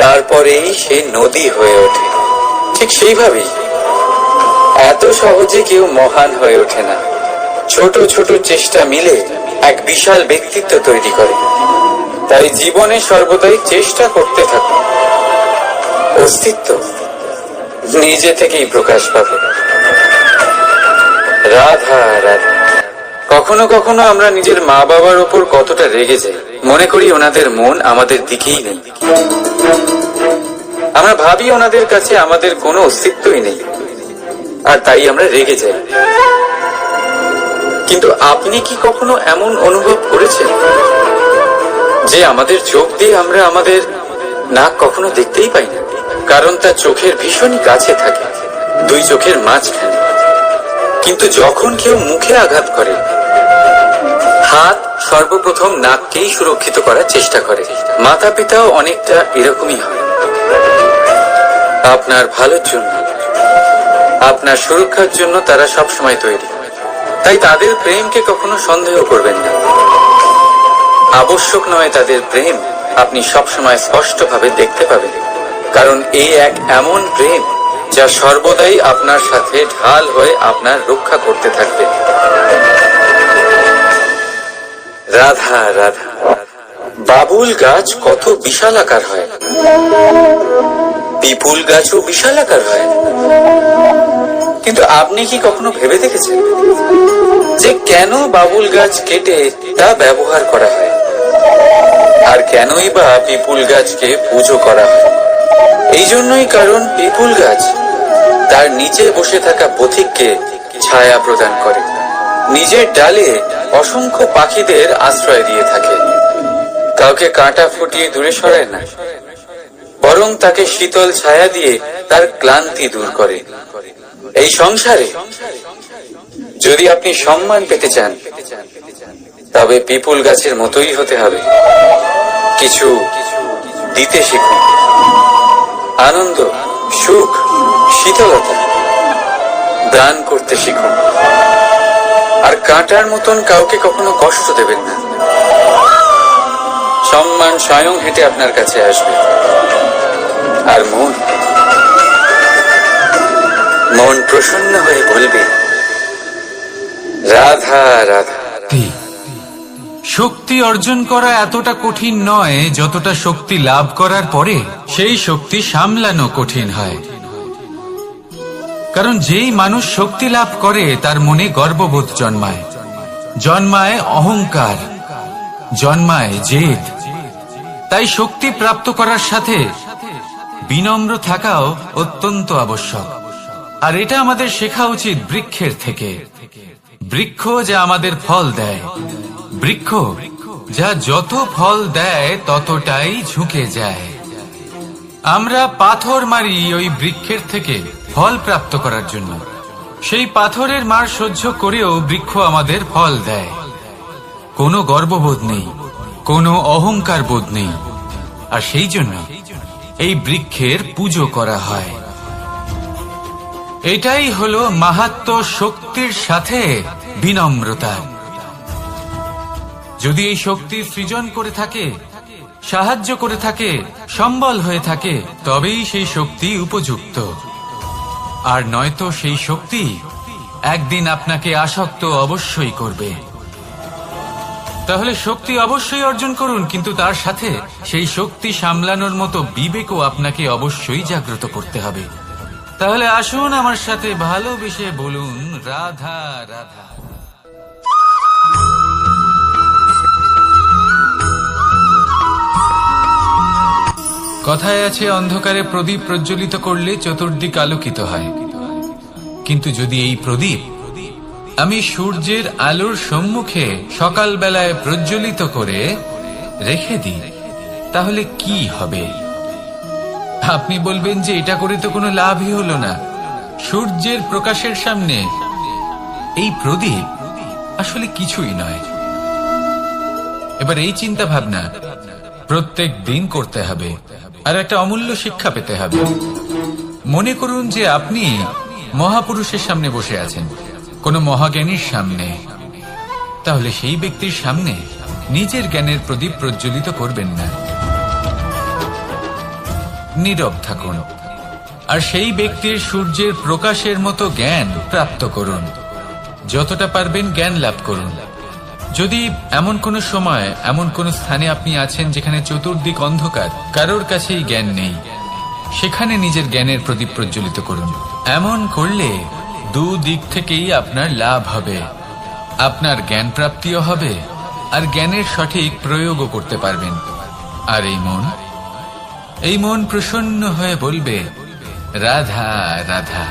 তারপরেই সে নদী হয়ে ওঠে। ঠিক সেইভাবেই এত সহজে কেউ মহান হয়ে ওঠে না। ছোট ছোট চেষ্টা মিলে এক বিশাল ব্যক্তিত্ব তৈরি করে। তাই জীবনে সর্বদাই চেষ্টা করতে থাকুন। অস্তিত্ব নিজে থেকেই প্রকাশ পাবে। রাধা রাধা। কখনো কখনো আমরা নিজের মা বাবার ওপর কতটা রেগে যাই, মনে করি ওনাদের মন আমাদের দিকেই নেই। আমরা ভাবি ওনাদের কাছে আমাদের কোনো অস্তিত্বই নেই, আর তাই আমরা রেগে যাই। কিন্তু আপনি কি কখনো এমন অনুভব করেছেন যে আমাদের চোখ দিয়ে আমরা আমাদের নাক কখনো দেখতেই পাই না, কারণ তা চোখের ভীষণই কাছে থাকে, দুই চোখের মাঝখানে। কিন্তু যখন কেউ মুখে আঘাত করে, হাত সর্বপ্রথম নাককেই সুরক্ষিত করার চেষ্টা করে। মাতা পিতাও অনেকটা এরকমই হয়। আপনার ভালোর জন্য, আপনার সুরক্ষার জন্য তারা সবসময় তৈরি। তাই তাদের প্রেমকে কখনো সন্দেহ করবেন না। আবশ্যক নয় তাদের প্রেম আপনি সবসময় স্পষ্টভাবে দেখতে পাবেন, কারণ এই এক এমন প্রেম যা সর্বদাই আপনার সাথে ঢাল হয়ে আপনার রক্ষা করতে থাকবে। রাধা রাধা। বাবুল গাছ কত বিশালাকার হয়, পিপুল গাছও বিশালাকার হয়। কিন্তু আপনি কি কখনো ভেবে দেখেছেন যে কেন বাবুল গাছ কেটে তা ব্যবহার করা হয়, আর কেনই বা পিপুল গাছকে পুজো করা হয়? এই জন্যই, কারণ পিপুল গাছ তার নিচে বসে থাকা পথিককে ছায়া প্রদান করে, নিজের ডালে অসংখ্য পাখিদের আশ্রয় দিয়ে থাকে, কাউকে কাঁটা ফুটিয়ে দূরে সরায় না, বরং তাকে শীতল ছায়া দিয়ে তার ক্লান্তি দূর করে। এই সংসারে যদি আপনি সম্মান পেতে চান, তবে পিপুল গাছের মতোই হতে হবে। কিছু দিতে শিখুন, আনন্দ, সুখ, শীতলতা দান করতে শিখুন, আর কাঁটার মতন কাউকে কখনো কষ্ট দেবেন না। সম্মান স্বয়ং হেঁটে আপনার কাছে আসবে। আর মন প্রসন্ন হয়ে বলবে রাধা রাধা।
শক্তি অর্জন করা এতটা কঠিন নয় যতটা শক্তি লাভ করার পরে সেই শক্তি সামলানো কঠিন হয়। কারণ যেই মানুষ শক্তি লাভ করে তার মনে গর্ববোধ জন্মায়, জন্মায় অহংকার, জন্মায় জেদ। তাই শক্তি প্রাপ্ত করার সাথে বিনম্র থাকাও অত্যন্ত আবশ্যক। আর এটা আমাদের শেখা উচিত বৃক্ষের থেকে। বৃক্ষ যা আমাদের ফল দেয়, বৃক্ষ যা যত ফল দেয় ততটাই ঝুঁকে যায়। আমরা পাথর মারি ওই বৃক্ষের থেকে ফল প্রাপ্ত করার জন্য। সেই পাথরের মার সহ্য করেও বৃক্ষ আমাদের ফল দেয়। কোনো গর্ববোধ নেই, কোনো অহংকার বোধ নেই, আর সেই জন্য এই বৃক্ষের পুজো করা হয়। এটাই হলো মাহাত্ম্য শক্তির সাথে বিনম্রতা। যদি এই শক্তি সৃজন করে থাকে, সাহায্য করে থাকে, সম্বল হয়ে থাকে, তবেই সেই শক্তি উপযুক্ত। আর নয়তো সেই শক্তি একদিন আপনাকে আসক্ত অবশ্যই করবে। তাহলে শক্তি অবশ্যই অর্জন করুন, কিন্তু তার সাথে সেই শক্তি সামলানোর মতো বিবেকও আপনাকে অবশ্যই জাগ্রত করতে হবে। তাহলে আসুন আমার সাথে ভালোবেসে বলুন রাধা রাধা। কথায় আছে অন্ধকারে প্রদীপ প্রজ্বলিত করলে চতুর্দিক আলোকিত হয়। কিন্তু যদি এই প্রদীপ আমি সূর্যের আলোর সম্মুখে সকালবেলায় প্রজ্বলিত করে রেখে দিই, তাহলে কি হবে? আপনি বলবেন যে এটা করে তো কোনো লাভই হলো না। সূর্যের প্রকাশের সামনে এই প্রদীপ আসলে কিছুই নয়। এবার এই চিন্তা ভাবনা প্রত্যেক দিন করতে হবে, আর একটা অমূল্য শিক্ষা পেতে হবে। মনে করুন যে আপনি মহাপুরুষের সামনে বসে আছেন, কোন মহাজ্ঞানীর সামনে। তাহলে সেই ব্যক্তির সামনে নিজের জ্ঞানের প্রদীপ প্রজ্বলিত করবেন না, নীরব থাকুন, আর সেই ব্যক্তির সূর্যের প্রকাশের মতো জ্ঞান প্রাপ্ত করুন। যতটা পারবেন জ্ঞান লাভ করুন, যদি এমন কোনো সময় এমন কোনো স্থানে আপনি আছেন যেখানে চতুর্দিক অন্ধকার, কারোর কাছেই জ্ঞান নেই, সেখানে নিজের জ্ঞানের প্রদীপ প্রজ্বলিত করুন। এমন করলে দুদিক থেকেই আপনার লাভ হবে। আপনার জ্ঞান প্রাপ্তিও হবে আর জ্ঞানের সঠিক প্রয়োগও করতে পারবেন। আর এই মন প্রসন্ন হয়ে বলবে, রাধা রাধা।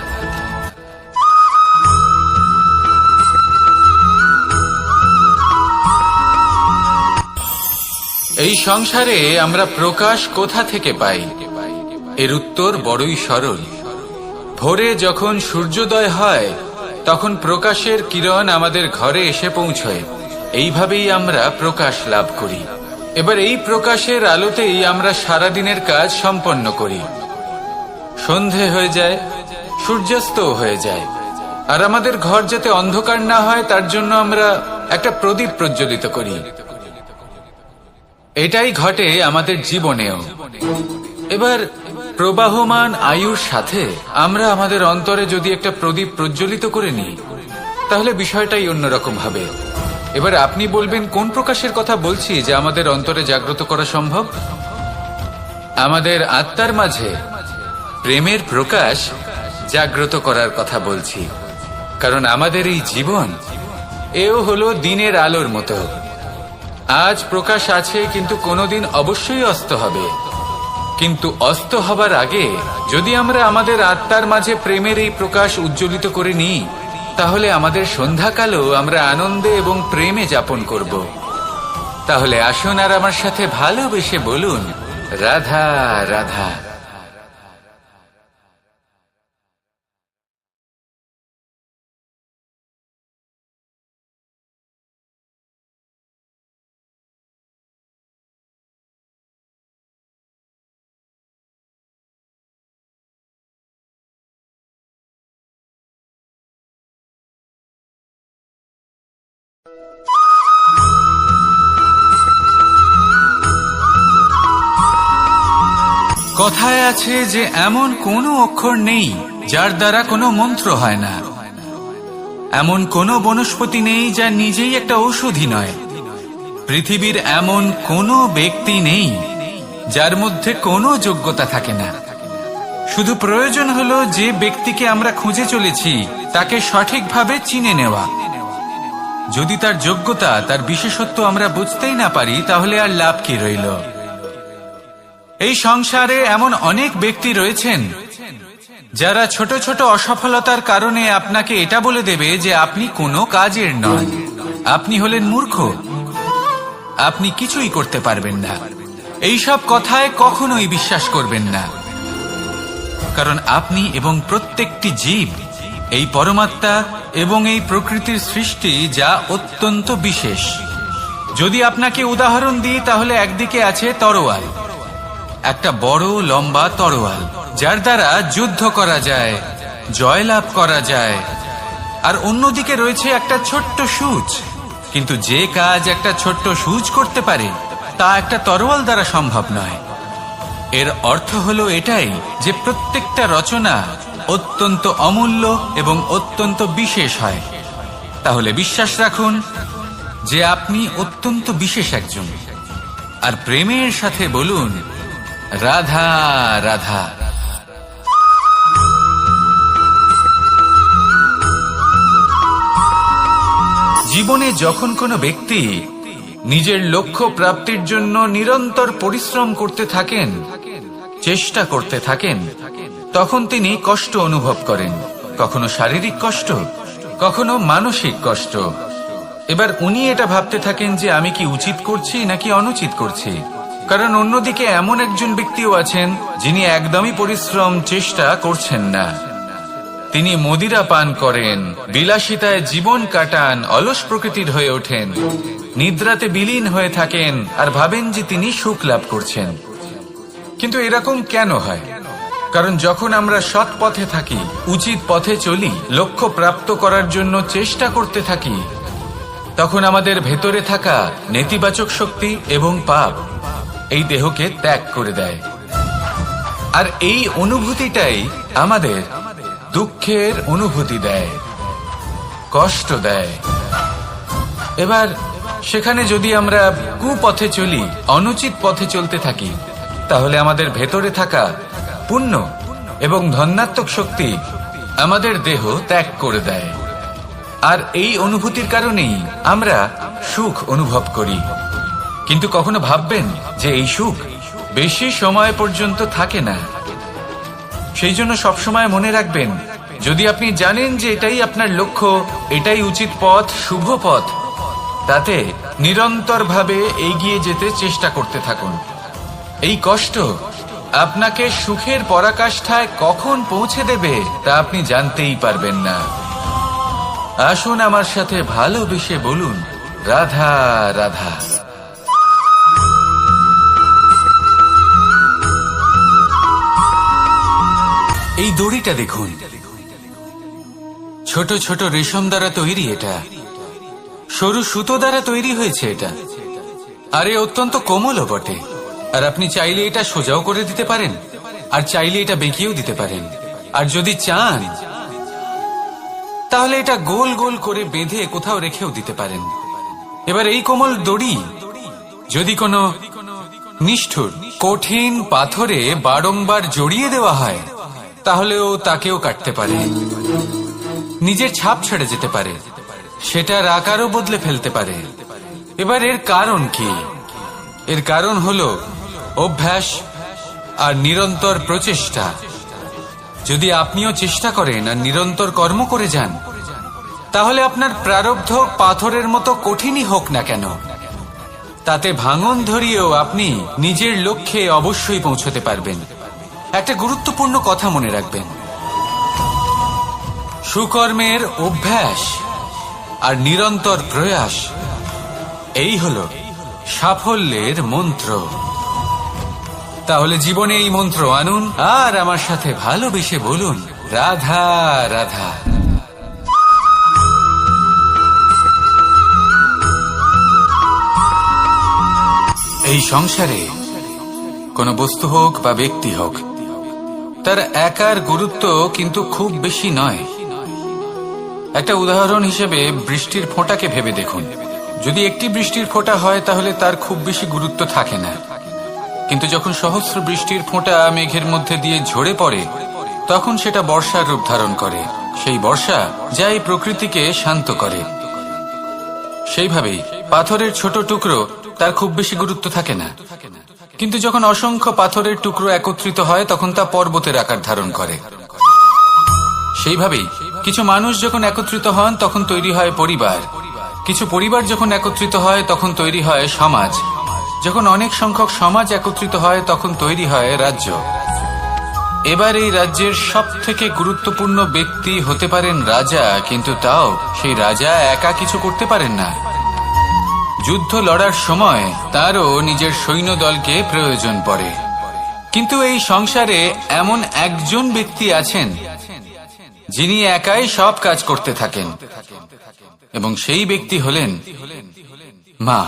এই সংসারে আমরা প্রকাশ কোথা থেকে পাই? এর উত্তর বড়ই সরল। ভোরে যখন সূর্যোদয় হয় তখন প্রকাশের কিরণ আমাদের ঘরে এসে পৌঁছয়। এইভাবেই আমরা প্রকাশ লাভ করি। এবার এই প্রকাশের আলোতেই আমরা সারাদিনের কাজ সম্পন্ন করি। সন্ধে হয়ে যায়, সূর্যাস্ত হয়ে যায়, আর আমাদের ঘর যাতে অন্ধকার না হয় তার জন্য আমরা একটা প্রদীপ প্রজ্বলিত করি। এটাই ঘটে আমাদের জীবনেও। এবার প্রবাহমান আয়ুর সাথে আমরা আমাদের অন্তরে যদি একটা প্রদীপ প্রজ্বলিত করে নিই তাহলে বিষয়টাই অন্যরকম হবে। এবার আপনি বলবেন কোন প্রকাশের কথা বলছি যা আমাদের অন্তরে জাগ্রত করা সম্ভব? আমাদের আত্মার মাঝে প্রেমের প্রকাশ জাগ্রত করার কথা বলছি। কারণ আমাদের এই জীবন এও হলো দিনের আলোর মতো। আজ প্রকাশ আছে, কিন্তু কোনোদিন অবশ্যই অস্ত হবে। কিন্তু অস্ত হবার আগে যদি আমরা আমাদের আত্মার মাঝে প্রেমের এই প্রকাশ উজ্জ্বলিত করে নিই তাহলে আমাদের সন্ধ্যাকালও আমরা আনন্দে এবং প্রেমে যাপন করব। তাহলে আসুন আর আমার সাথে ভালোবেসে বলুন, রাধা রাধা। কথায় আছে যে এমন কোনো অক্ষর নেই যার দ্বারা কোনো মন্ত্র হয় না। এমন কোনো বনস্পতি নেই যা নিজেই একটা ঔষধি নয়। পৃথিবীর এমন কোনো ব্যক্তি নেই যার মধ্যে কোনো যোগ্যতা থাকে না। শুধু প্রয়োজন হলো যে ব্যক্তিকে আমরা খুঁজে চলেছি তাকে সঠিকভাবে চিনে নেওয়া। যদি তার যোগ্যতা, তার বিশেষত্ব আমরা বুঝতেই না পারি তাহলে আর লাভ কি রইল? এই সংসারে এমন অনেক ব্যক্তি রয়েছেন যারা ছোট ছোট অসফলতার কারণে আপনাকে এটা বলে দেবে যে আপনি কোনো কাজের নন, আপনি হলেন মূর্খ, আপনি কিছুই করতে পারবেন না। এইসব কথায় কখনোই বিশ্বাস করবেন না। কারণ আপনি এবং প্রত্যেকটি জীব এই পরমাত্মা এবং এই প্রকৃতির সৃষ্টি, যা অত্যন্ত বিশেষ। যদি আপনাকে উদাহরণ দিই তাহলে একদিকে আছে তরোয়াল, একটা বড় লম্বা তরোয়াল যার দ্বারা যুদ্ধ করা যায়, জয়লাভ করা যায়। আর অন্যদিকে রয়েছে একটা ছোট্ট সূচ। কিন্তু যে কাজ একটা ছোট্ট সূচ করতে পারে তা একটা তরোয়াল দ্বারা সম্ভব নয়। এর অর্থ হলো এটাই যে প্রত্যেকটা রচনা অত্যন্ত অমূল্য এবং অত্যন্ত বিশেষ হয়। তাহলে বিশ্বাস রাখুন যে আপনি অত্যন্ত বিশেষ একজন। আর প্রেমের সাথে বলুন, রাধা রাধা। জীবনে যখন কোনো ব্যক্তি নিজের লক্ষ্য প্রাপ্তির জন্য নিরন্তর পরিশ্রম করতে থাকেন, চেষ্টা করতে থাকেন, তখন তিনি কষ্ট অনুভব করেন। কখনো শারীরিক কষ্ট, কখনো মানসিক কষ্ট। এবার উনি এটা ভাবতে থাকেন যে আমি কি উচিত করছি নাকি অনুচিত করছি। কারণ অন্যদিকে এমন একজন ব্যক্তিও আছেন যিনি একদমই পরিশ্রম, চেষ্টা করছেন না। তিনি মদিরা পান করেন, বিলাসিতায় জীবন কাটান, অলস প্রকৃতির হয়ে ওঠেন, নিদ্রাতে বিলীন হয়ে থাকেন আর ভাবেন যে তিনি সুখ লাভ করছেন। কিন্তু এরকম কেন হয়? কারণ যখন আমরা সৎ পথে থাকি, উচিত পথে চলি, লক্ষ্য প্রাপ্ত করার জন্য চেষ্টা করতে থাকি, তখন আমাদের ভেতরে থাকা নেতিবাচক শক্তি এবং পাপ এই দেহকে ত্যাগ করে দেয়। আর এই অনুভূতিটাই আমাদের দুঃখের অনুভূতি দেয়, কষ্ট দেয়। এবার
সেখানে যদি আমরা কুপথে চলি, অনুচিত পথে চলতে থাকি, তাহলে আমাদের ভেতরে থাকা পুণ্য এবং ধনাত্মক শক্তি আমাদের দেহ ত্যাগ করে দেয়। আর এই অনুভূতির কারণেই আমরা সুখ অনুভব করি। কিন্তু কখনো ভাববেন যে এই সুখ বেশি সময় পর্যন্ত থাকে না। সেই জন্য সবসময় মনে রাখবেন, যদি আপনি জানেন যে এটাই আপনার লক্ষ্য, এটাই উচিত পথ, শুভ পথ, তাতে নিরন্তরভাবে এগিয়ে যেতে চেষ্টা করতে থাকুন। এই কষ্ট আপনাকে সুখের পরাকাষ্ঠায় কখন পৌঁছে দেবে তা আপনি জানতেই পারবেন না। আসুন আমার সাথে ভালোবেসে বলুন, রাধা রাধা। এই দড়িটা দেখুন, ছোট ছোট রেশম দ্বারা তৈরি। এটা সরু সুতো দ্বারা তৈরি হয়েছে এটা, আর এ অত্যন্ত কোমলও বটে। আর আপনি চাইলে এটা সোজাও করে দিতে পারেন, আর চাইলে এটা বেঁকিয়েও দিতে পারেন, আর যদি চান তাহলে এটা গোল গোল করে বেঁধে কোথাও রেখেও দিতে পারেন। এবার এই কোমল দড়ি যদি কোনো নিষ্ঠুর কঠিন পাথরে বারংবার জড়িয়ে দেওয়া হয়, তাহলেও তাকেও কাটতে পারে, নিজের ছাপ ছেড়ে যেতে পারে, সেটার আকারও বদলে ফেলতে পারে। এবার এর কারণ কি? এর কারণ হলো অভ্যাস আর নিরন্তর প্রচেষ্টা। যদি আপনিও চেষ্টা করেন আর নিরন্তর কর্ম করে যান, তাহলে আপনার প্রারব্ধ পাথরের মতো কঠিনই হোক না কেন, তাতে ভাঙন ধরিয়েও আপনি নিজের লক্ষ্যে অবশ্যই পৌঁছতে পারবেন। একটা গুরুত্বপূর্ণ কথা মনে রাখবেন, সুকর্মের অভ্যাস আর নিরন্তর প্রয়াস, এই হলো সাফল্যের মন্ত্র। তাহলে জীবনে এই মন্ত্র আনুন আর আমার সাথে ভালোবেসে বলুন, রাধা রাধা। এই সংসারে কোনো বস্তু হোক বা ব্যক্তি হোক, তার একার গুরুত্ব কিন্তু খুব বেশি নয়। একটা উদাহরণ হিসেবে বৃষ্টির ফোঁটাকে ভেবে দেখুন। যদি একটি বৃষ্টির ফোঁটা হয় তাহলে তার খুব বেশি গুরুত্ব থাকে না, কিন্তু যখন সহস্র বৃষ্টির ফোঁটা মেঘের মধ্যে দিয়ে ঝরে পড়ে, তখন সেটা বর্ষার রূপ ধারণ করে। সেই বর্ষা যা এই প্রকৃতিকে শান্ত করে। সেইভাবেই পাথরের ছোট টুকরো, তার খুব বেশি গুরুত্ব থাকে না, কিন্তু যখন অসংখ্য পাথরের টুকরো একত্রিত হয় তখন তা পর্বতের আকার ধারণ করে। সেইভাবেই কিছু মানুষ যখন একত্রিত হন তখন তৈরি হয় পরিবার, কিছু পরিবার যখন একত্রিত হয় তখন তৈরি হয় সমাজ, যখন অনেক সংখ্যক সমাজ একত্রিত হয় তখন তৈরি হয় রাজ্য। এবার এই রাজ্যের সব থেকে গুরুত্বপূর্ণ ব্যক্তি হতে পারেন রাজা, কিন্তু তাও সেই রাজা একা কিছু করতে পারেন না। যুদ্ধ লড়ার সময় তারও নিজের সৈন্যদলকে প্রয়োজন পড়ে। কিন্তু এই সংসারে এমন একজন ব্যক্তি আছেন যিনি একাই সব কাজ করতে থাকেন, এবং সেই ব্যক্তি হলেন মা।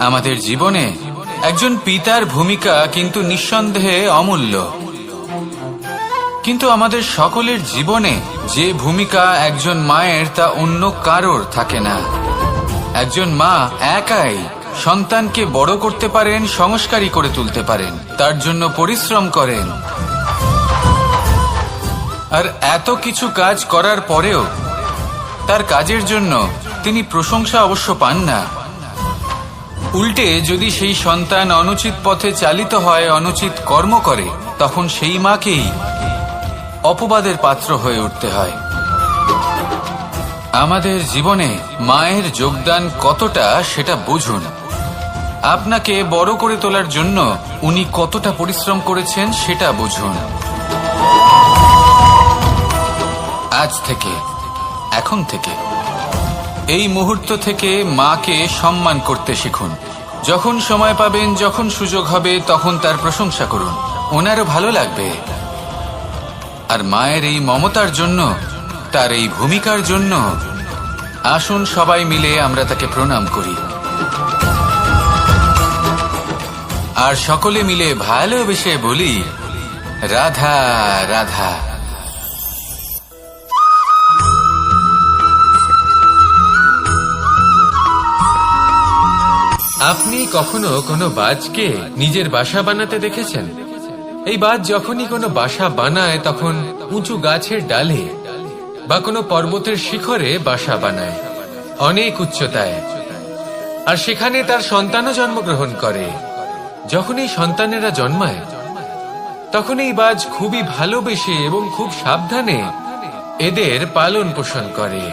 আমাদের জীবনে একজন পিতার ভূমিকা কিন্তু নিঃসন্দেহে অমূল্য, কিন্তু আমাদের সকলের জীবনে যে ভূমিকা একজন মায়ের তা অন্য কারোর থাকে না। একজন মা একাই সন্তানকে বড় করতে পারেন, সংস্কারী করে তুলতে পারেন, তার জন্য পরিশ্রম করেন। আর এত কিছু কাজ করার পরেও তার কাজের জন্য তিনি প্রশংসা অবশ্য পান না। উল্টে যদি সেই সন্তান অনুচিত পথে চালিত হয়, অনুচিত কর্ম করে, তখন সেই মাকেই অপবাদের পাত্র হয়ে উঠতে হয়। আমাদের জীবনে মায়ের যোগদান কতটা সেটা বুঝুন। আপনাকে বড় করে তোলার জন্য উনি কতটা পরিশ্রম করেছেন সেটা বুঝুন। আজ থেকে, এখন থেকে, এই মুহূর্ত থেকে মাকে সম্মান করতে শিখুন। যখন সময় পাবেন, যখন সুযোগ হবে, তখন তার প্রশংসা করুন, ওনারও ভালো লাগবে। আর মায়ের এই মমতার জন্য, তার এই ভূমিকার জন্য আসুন সবাই মিলে আমরা তাকে প্রণাম করি, আর সকলে মিলে ভালোবেসে বলি, রাধা রাধা।
আপনি কখনো কোনো বাজকে নিজের বাসা বানাতে দেখেছেন? এই বাজ যখনই কোনো বাসা বানায় তখন উঁচু গাছের ডালে বা কোনো পর্বতের শিখরে বাসা বানায়, অনেক উচ্চতায়, আর সেখানে তার সন্তানও জন্মগ্রহণ করে। যখন এই সন্তানেরা জন্মায় তখন এই বাজ খুবই ভালোবেসে এবং খুব সাবধানে এদের পালন পোষণ করে,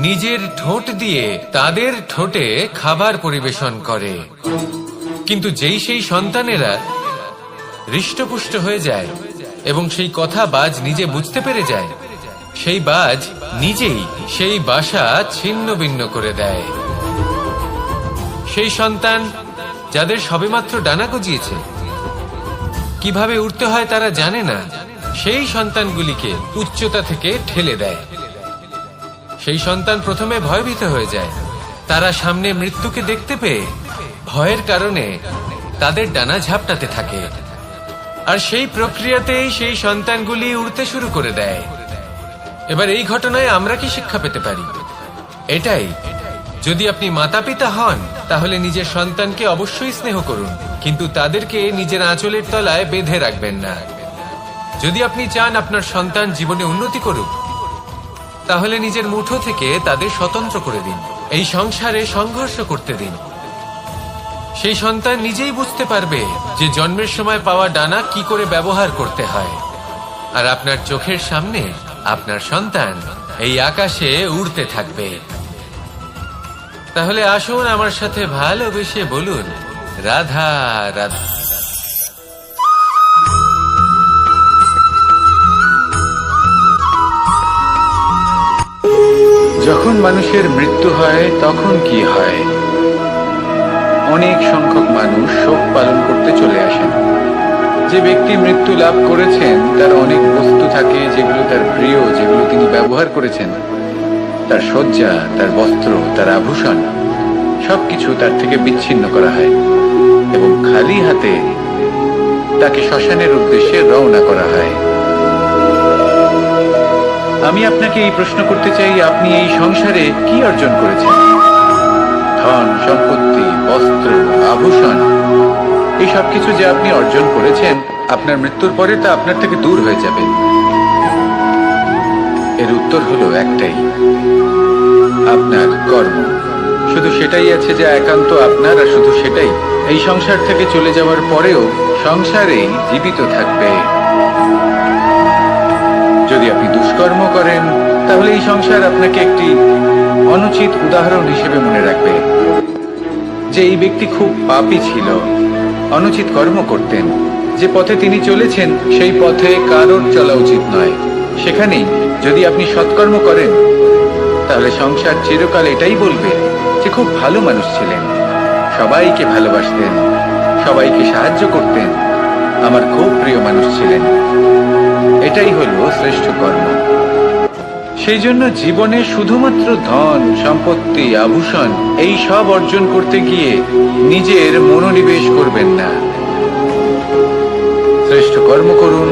নিজের ঠোঁট দিয়ে তাদের ঠোঁটে খাবার পরিবেশন করে। কিন্তু যেই সেই সন্তানেরা হৃষ্টপুষ্ট হয়ে যায় এবং সেই কথা বাজ নিজে বুঝতে পেরে যায়, সেই বাজ নিজেই সেই বাসা ছিন্ন ভিন্ন করে দেয়। সেই সন্তান যাদের সবেমাত্র ডানা গজিয়েছে, কিভাবে উঠতে হয় তারা জানে না, সেই সন্তানগুলিকে উচ্চতা থেকে ঠেলে দেয়। সেই সন্তান প্রথমে ভয়ভীত হয়ে যায়। তারা সামনে মৃত্যুকে দেখতে পেয়ে ভয়ের কারণে তাদের ডানা ঝাপটাতে থাকে, আর সেই প্রক্রিয়াতেই সেই সন্তানগুলি উড়তে শুরু করে দেয়। এবার এই ঘটনায় আমরা কি শিক্ষা পেতে পারি? এটাই, যদি আপনি মাতা পিতা হন তাহলে নিজের সন্তানকে অবশ্যই স্নেহ করুন, কিন্তু তাদেরকে নিজের আঁচলের তলায় বেঁধে রাখবেন না। যদি আপনি চান আপনার সন্তান জীবনে উন্নতি করুক, তাহলে নিজের মুঠো থেকে তাদের স্বতন্ত্র করে দিন, এই সংসারে সংঘর্ষ করতে দিন। সেই সন্তান নিজেই বুঝতে পারবে যে জন্মের সময় পাওয়া ডানা কি করে ব্যবহার করতে হয়, আর আপনার চোখের সামনে আপনার সন্তান এই আকাশে উড়তে থাকবে। তাহলে আসুন আমার সাথে ভালোবেসে বলুন, রাধা রাধা।
যখন মানুষের মৃত্যু হয় তখন কি হয়? অনেক সংখ্যক মানুষ শোক পালন করতে চলে আসেন। যে ব্যক্তি মৃত্যু লাভ করেছেন তার অনেক বস্তু থাকে যেগুলো তার প্রিয়, যেগুলো তিনি ব্যবহার করেছেন। তার শয্যা, তার বস্ত্র, তার আভূষণ সবকিছু তার থেকে বিচ্ছিন্ন করা হয় এবং খালি হাতে তাকে শ্মশানের উদ্দেশ্যে রওনা করা হয়। আমি আপনাকে এই প্রশ্ন করতে চাই, আপনি এই সংসারে কি অর্জন করেছেন? ধন সম্পত্তি, বস্ত্র, আভূষণ, এই সবকিছু যে আপনি অর্জন করেছেন, আপনার মৃত্যুর পরে তা আপনার থেকে দূর হয়ে যাবে। এর উত্তর হলো একটাই, আপনার কর্ম। শুধু সেটাই আছে যা একান্ত আপনার, আর শুধু সেটাই এই সংসার থেকে চলে যাওয়ার পরেও সংসারেই জীবিত থাকবে। যদি আপনি দুষ্কর্ম করেন তাহলে এই সংসার আপনাকে একটি অনুচিত উদাহরণ হিসেবে মনে রাখবে যে এই ব্যক্তি খুব পাপী ছিল, অনুচিত কর্ম করতেন। যে পথে তিনি চলেছেন সেই পথে কারোর চলা উচিত নয়। সেখানেই যদি আপনি সৎকর্ম করেন তাহলে সংসার চিরকাল এটাই বলবে যে খুব ভালো মানুষ ছিলেন, সবাইকে ভালোবাসতেন, সবাইকে সাহায্য করতেন, আমার খুব প্রিয় মানুষ ছিলেন। এটাই হলো শ্রেষ্ঠ কর্ম। সেই জন্য জীবনে শুধুমাত্র ধন সম্পত্তি, আভূষণ এই সব অর্জন করতে গিয়ে নিজের মনোনিবেশ করবেন না। শ্রেষ্ঠ কর্ম করুন।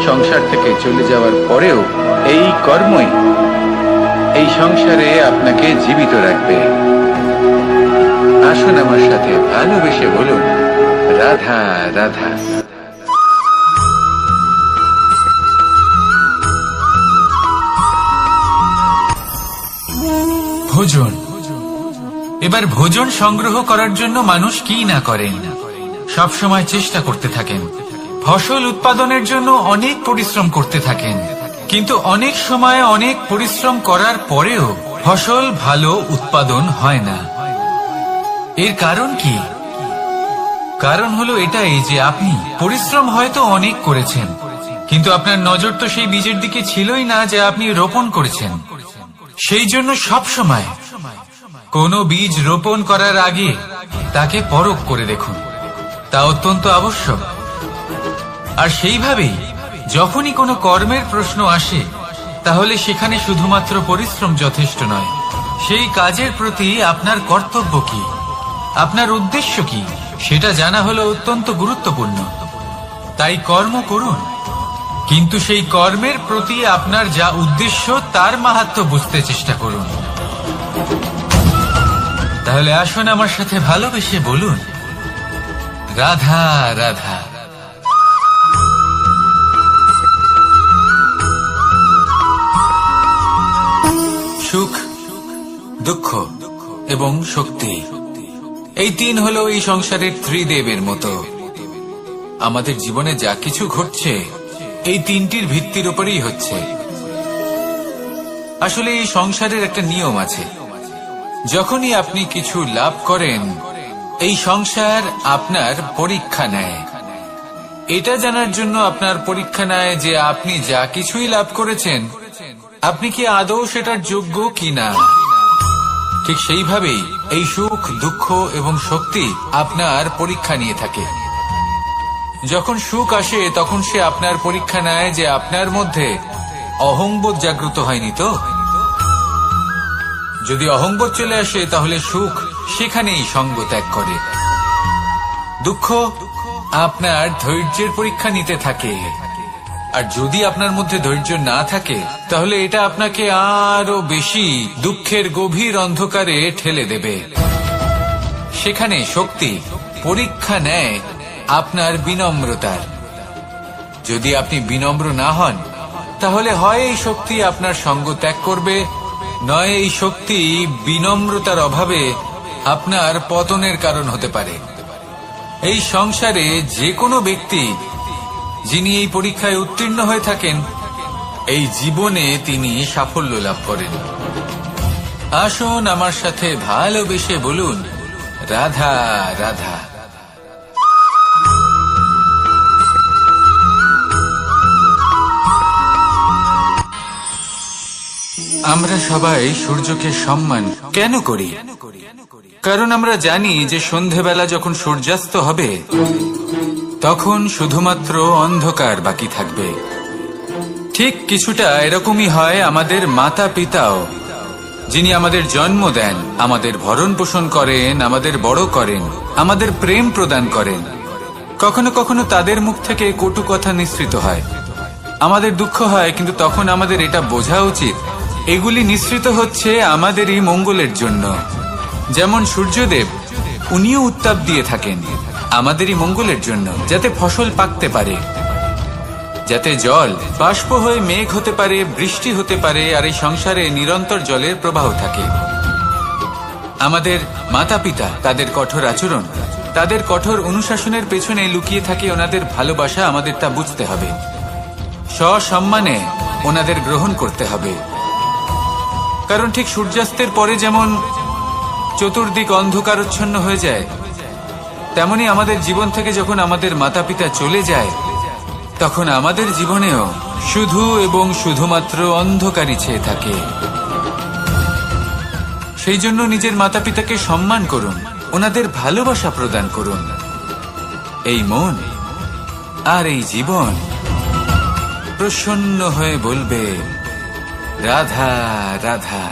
সংসার থেকে চলে যাওয়ার পরেও এই কর্মই এই সংসারে আপনাকে জীবিত রাখবে। আসুন আমার সাথে ভালোবেসে বলুন, রাধা রাধা।
ভোজন। এবার ভোজন সংগ্রহ করার জন্য মানুষ কি না করেন, সব সময় চেষ্টা করতে থাকেন। ফসল উৎপাদনের জন্য অনেক পরিশ্রম করতে থাকেন, কিন্তু অনেক সময় অনেক পরিশ্রম করার পরেও ফসল ভালো উৎপাদন হয় না। এর কারণ কি? কারণ হলো এটাই যে আপনি পরিশ্রম হয়তো অনেক করেছেন, কিন্তু আপনার নজর তো সেই বীজের দিকে ছিলই না যা আপনি রোপণ করেছেন। সেই জন্য সব সময় কোনো বীজ রোপণ করার আগে তাকে পরখ করে দেখুন, তা অত্যন্ত আবশ্যক। আর সেইভাবেই যখনই কোনো কর্মের প্রশ্ন আসে তাহলে সেখানে শুধুমাত্র পরিশ্রম যথেষ্ট নয়, সেই কাজের প্রতি আপনার কর্তব্য কি, আপনার উদ্দেশ্য কি, সেটা জানা হলো অত্যন্ত গুরুত্বপূর্ণ। তাই কর্ম করুন, কিন্তু সেই কর্মের প্রতি আপনার যা উদ্দেশ্য তার মাহাত্ম্য বুঝতে চেষ্টা করুন।
তাহলে আসুন আমার সাথে ভালোবেসে বলুন, রাধা রাধা।
সুখ, দুঃখ এবং শক্তি, এই তিন হলো এই সংসারের ত্রিদেবের মতো। আমাদের জীবনে যা কিছু ঘটছে এই তিনটির ভিত্তির উপরেই হচ্ছে। আসলে এই সংসারের একটা নিয়ম আছে, যখনই আপনি কিছু লাভ করেন এই সংসার আপনার পরীক্ষা নেয়। এটা জানার জন্য আপনার পরীক্ষা নেয় যে আপনি যা কিছুই লাভ করেছেন আপনি কি আদৌ সেটার যোগ্য কিনা। ঠিক সেইভাবেই এই সুখ, দুঃখ এবং শক্তি আপনার পরীক্ষা নিয়ে থাকে। যখন সুখ আসে তখন সে আপনার পরীক্ষা নেয় যে আপনার মধ্যে অহংবোধ জাগ্রত হয়নি তো। যদি অহংবোধ চলে আসে তাহলে সুখ সেখানেই সঙ্গ ত্যাগ করে। দুঃখ আপনার ধৈর্যের পরীক্ষা নিতে থাকে, আর যদি আপনার মধ্যে ধৈর্য না থাকে তাহলে এটা আপনাকে আরো বেশি দুঃখের গভীর অন্ধকারে ঠেলে দেবে। সেখানে শক্তি পরীক্ষা নেয় আপনার বিনম্রতার। যদি আপনি বিনম্র না হন তাহলে হয় এই শক্তি আপনার সঙ্গ ত্যাগ করবে, নয় এই শক্তি বিনম্রতার অভাবে আপনার পতনের কারণ হতে পারে। এই সংসারে যে কোনো ব্যক্তি যিনি এই পরীক্ষায় উত্তীর্ণ হয়ে থাকেন এই জীবনে তিনি সাফল্য লাভ করেন। আসুন আমার সাথে ভালোবেসে বলুন, রাধা রাধা। আমরা সবাই সূর্যকে সম্মান কেন করি? কারণ আমরা জানি যে সন্ধেবেলা যখন সূর্যাস্ত হবে তখন শুধুমাত্র অন্ধকার বাকি থাকবে। ঠিক কিছুটা এরকমই হয় আমাদের মাতা পিতাও, যিনি আমাদের জন্ম দেন, আমাদের ভরণ পোষণ করেন, আমাদের বড় করেন, আমাদের প্রেম প্রদান করেন। কখনো কখনো তাদের মুখ থেকে কটু কথা নিঃসৃত হয়, আমাদের দুঃখ হয়, কিন্তু তখন আমাদের এটা বোঝা উচিত এগুলি নিঃসৃত হচ্ছে আমাদেরই মঙ্গলের জন্য। যেমন সূর্যদেব, উনিও উত্তাপ দিয়ে থাকেন আমাদেরই মঙ্গলের জন্য, যাতে ফসল পাকতে পারে, যাতে জল বাষ্প হয়ে মেঘ হতে পারে, বৃষ্টি হতে পারে, আর এই সংসারে নিরন্তর জলের প্রবাহ থাকে। আমাদের মাতা পিতা, তাদের কঠোর আচরণ, তাদের কঠোর অনুশাসনের পেছনে লুকিয়ে থাকে ওনাদের ভালোবাসা। আমাদের তা বুঝতে হবে, সসম্মানে ওনাদের গ্রহণ করতে হবে। কারণ ঠিক সূর্যাস্তের পরে যেমন চতুর্দিক অন্ধকারচ্ছন্ন হয়ে যায়, তেমনি আমাদের জীবন থেকে যখন আমাদের মাতা পিতা চলে যায় তখন আমাদের জীবনেও শুধু এবং শুধুমাত্র অন্ধকারই ছেয়ে থাকে। সেই জন্য নিজের মাতা পিতাকে সম্মান করুন, ওনাদের ভালোবাসা প্রদান করুন। এই মন আর এই জীবন প্রসন্ন হয়ে বলবে, রাধা রাধা।